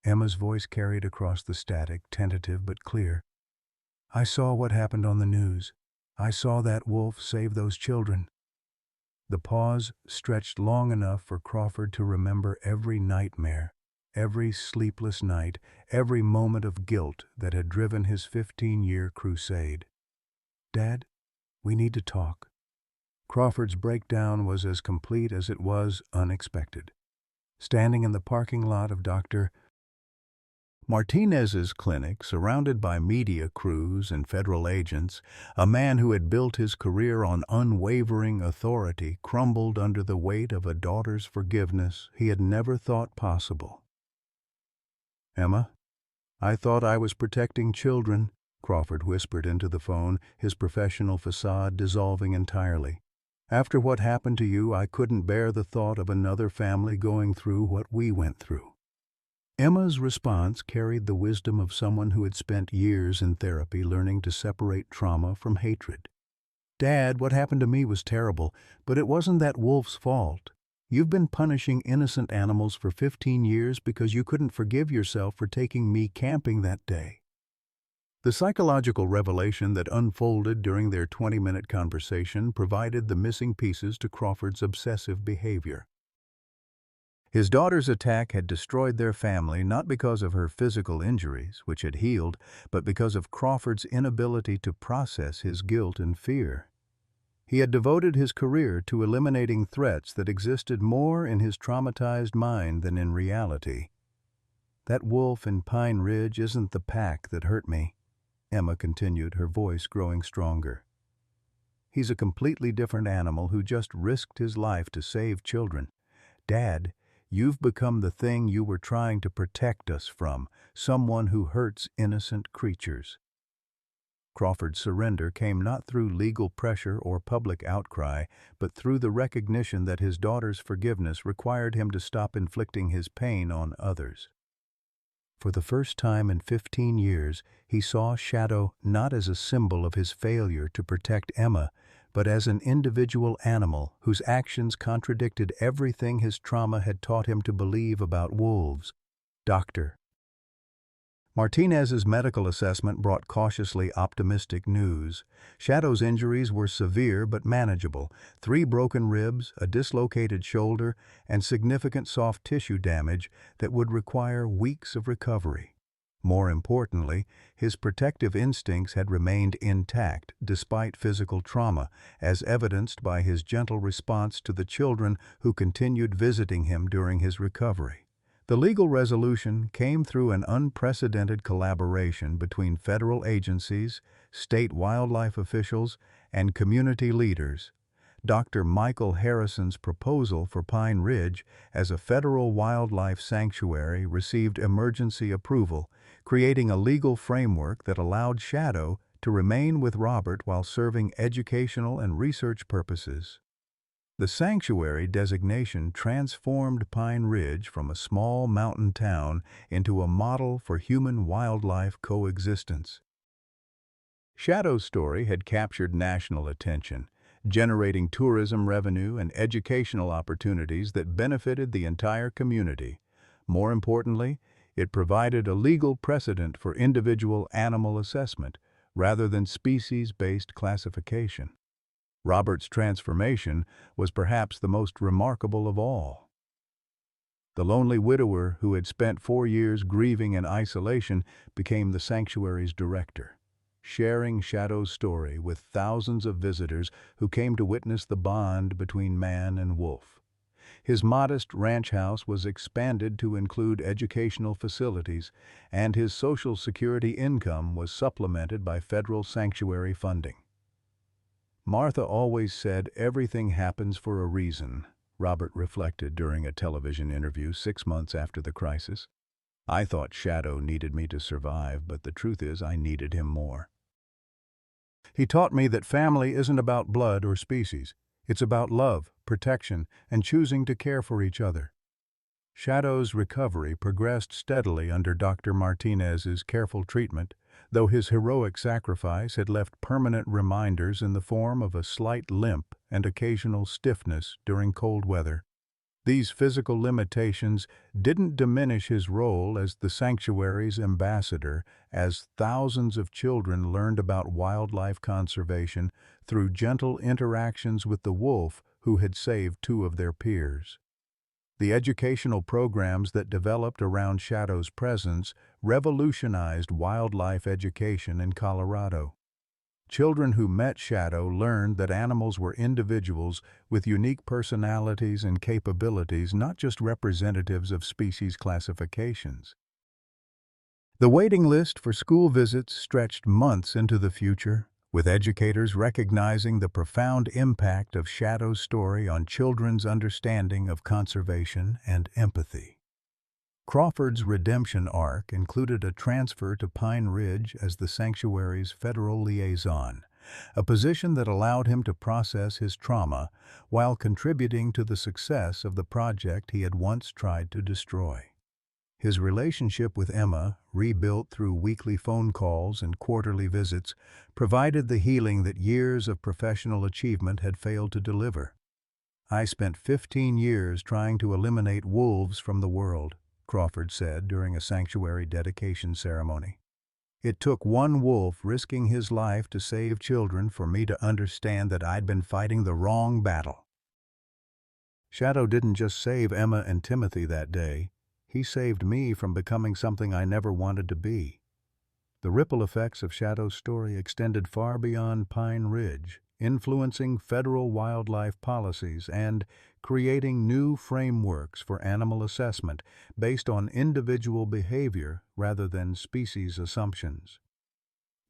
Emma's voice carried across the static, tentative but clear. "I saw what happened on the news. I saw that wolf save those children." The pause stretched long enough for Crawford to remember every nightmare, every sleepless night, every moment of guilt that had driven his 15-year crusade. "Dad, we need to talk." Crawford's breakdown was as complete as it was unexpected. Standing in the parking lot of Dr. Martinez's clinic, surrounded by media crews and federal agents, a man who had built his career on unwavering authority crumbled under the weight of a daughter's forgiveness he had never thought possible. "Emma, I thought I was protecting children," Crawford whispered into the phone, his professional facade dissolving entirely. "After what happened to you, I couldn't bear the thought of another family going through what we went through." Emma's response carried the wisdom of someone who had spent years in therapy learning to separate trauma from hatred. "Dad, what happened to me was terrible, but it wasn't that wolf's fault. You've been punishing innocent animals for 15 years because you couldn't forgive yourself for taking me camping that day." The psychological revelation that unfolded during their 20-minute conversation provided the missing pieces to Crawford's obsessive behavior. His daughter's attack had destroyed their family not because of her physical injuries, which had healed, but because of Crawford's inability to process his guilt and fear. He had devoted his career to eliminating threats that existed more in his traumatized mind than in reality. "That wolf in Pine Ridge isn't the pack that hurt me," Emma continued, her voice growing stronger. "He's a completely different animal who just risked his life to save children. Dad, you've become the thing you were trying to protect us from, someone who hurts innocent creatures." Crawford's surrender came not through legal pressure or public outcry, but through the recognition that his daughter's forgiveness required him to stop inflicting his pain on others. For the first time in 15 years, he saw Shadow not as a symbol of his failure to protect Emma, but as an individual animal whose actions contradicted everything his trauma had taught him to believe about wolves. Dr. Martinez's medical assessment brought cautiously optimistic news. Shadow's injuries were severe but manageable: 3 broken ribs, a dislocated shoulder, and significant soft tissue damage that would require weeks of recovery. More importantly, his protective instincts had remained intact despite physical trauma, as evidenced by his gentle response to the children who continued visiting him during his recovery. The legal resolution came through an unprecedented collaboration between federal agencies, state wildlife officials, and community leaders. Dr. Michael Harrison's proposal for Pine Ridge as a federal wildlife sanctuary received emergency approval, creating a legal framework that allowed Shadow to remain with Robert while serving educational and research purposes. The sanctuary designation transformed Pine Ridge from a small mountain town into a model for human-wildlife coexistence. Shadow's story had captured national attention, generating tourism revenue and educational opportunities that benefited the entire community. More importantly, it provided a legal precedent for individual animal assessment rather than species-based classification. Robert's transformation was perhaps the most remarkable of all. The lonely widower who had spent 4 years grieving in isolation became the sanctuary's director, sharing Shadow's story with thousands of visitors who came to witness the bond between man and wolf. His modest ranch house was expanded to include educational facilities, and his Social Security income was supplemented by federal sanctuary funding. Martha always said everything happens for a reason, Robert reflected during a television interview 6 months after the crisis. I thought Shadow needed me to survive, but the truth is I needed him more. He taught me that family isn't about blood or species. It's about love, protection, and choosing to care for each other. Shadow's recovery progressed steadily under Dr. Martinez's careful treatment, though his heroic sacrifice had left permanent reminders in the form of a slight limp and occasional stiffness during cold weather. These physical limitations didn't diminish his role as the sanctuary's ambassador, as thousands of children learned about wildlife conservation through gentle interactions with the wolf who had saved 2 of their peers. The educational programs that developed around Shadow's presence revolutionized wildlife education in Colorado. Children who met Shadow learned that animals were individuals with unique personalities and capabilities, not just representatives of species classifications. The waiting list for school visits stretched months into the future, with educators recognizing the profound impact of Shadow's story on children's understanding of conservation and empathy. Crawford's redemption arc included a transfer to Pine Ridge as the sanctuary's federal liaison, a position that allowed him to process his trauma while contributing to the success of the project he had once tried to destroy. His relationship with Emma, rebuilt through weekly phone calls and quarterly visits, provided the healing that years of professional achievement had failed to deliver. I spent 15 years trying to eliminate wolves from the world, Crawford said during a sanctuary dedication ceremony. It took one wolf risking his life to save children for me to understand that I'd been fighting the wrong battle. Shadow didn't just save Emma and Timothy that day. He saved me from becoming something I never wanted to be. The ripple effects of Shadow's story extended far beyond Pine Ridge, influencing federal wildlife policies and creating new frameworks for animal assessment based on individual behavior rather than species assumptions.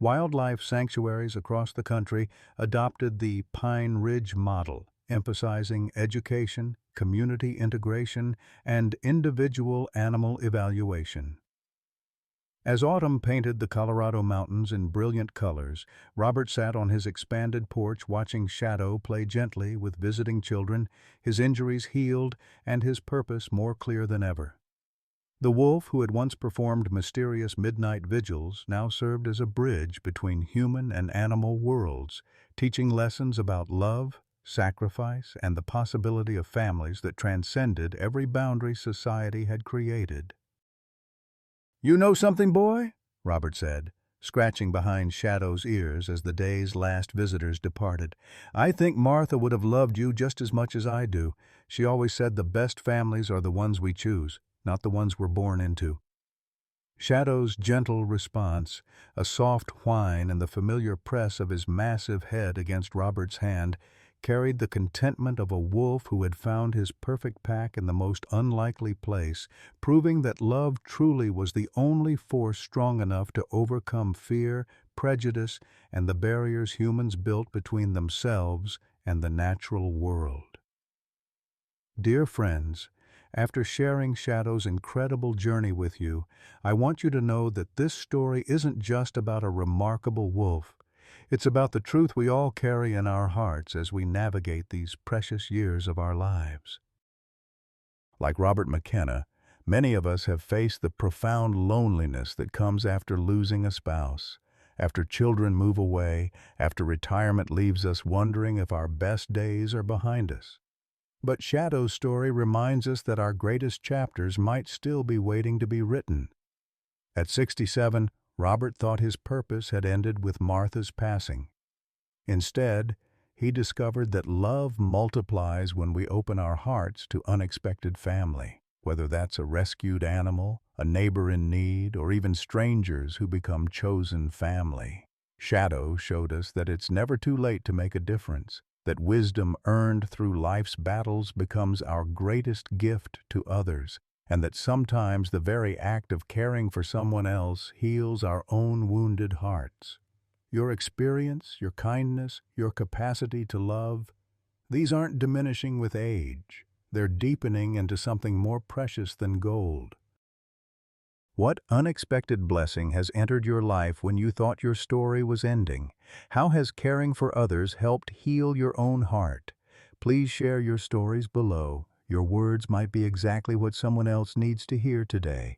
Wildlife sanctuaries across the country adopted the Pine Ridge model, emphasizing education, community integration, and individual animal evaluation. As autumn painted the Colorado mountains in brilliant colors, Robert sat on his expanded porch watching Shadow play gently with visiting children, his injuries healed and his purpose more clear than ever. The wolf, who had once performed mysterious midnight vigils, now served as a bridge between human and animal worlds, teaching lessons about love, sacrifice, and the possibility of families that transcended every boundary society had created. "You know something, boy?" Robert said, scratching behind Shadow's ears as the day's last visitors departed. "I think Martha would have loved you just as much as I do. She always said the best families are the ones we choose, not the ones we're born into." Shadow's gentle response, a soft whine and the familiar press of his massive head against Robert's hand, carried the contentment of a wolf who had found his perfect pack in the most unlikely place, proving that love truly was the only force strong enough to overcome fear, prejudice, and the barriers humans built between themselves and the natural world. Dear friends, after sharing Shadow's incredible journey with you, I want you to know that this story isn't just about a remarkable wolf. It's about the truth we all carry in our hearts as we navigate these precious years of our lives. Like Robert McKenna, many of us have faced the profound loneliness that comes after losing a spouse, after children move away, after retirement leaves us wondering if our best days are behind us. But Shadow's story reminds us that our greatest chapters might still be waiting to be written. At 67, Robert thought his purpose had ended with Martha's passing. Instead, he discovered that love multiplies when we open our hearts to unexpected family, whether that's a rescued animal, a neighbor in need, or even strangers who become chosen family. Shadow showed us that it's never too late to make a difference, that wisdom earned through life's battles becomes our greatest gift to others, and that sometimes the very act of caring for someone else heals our own wounded hearts. Your experience, your kindness, your capacity to love, these aren't diminishing with age. They're deepening into something more precious than gold. What unexpected blessing has entered your life when you thought your story was ending? How has caring for others helped heal your own heart? Please share your stories below. Your words might be exactly what someone else needs to hear today.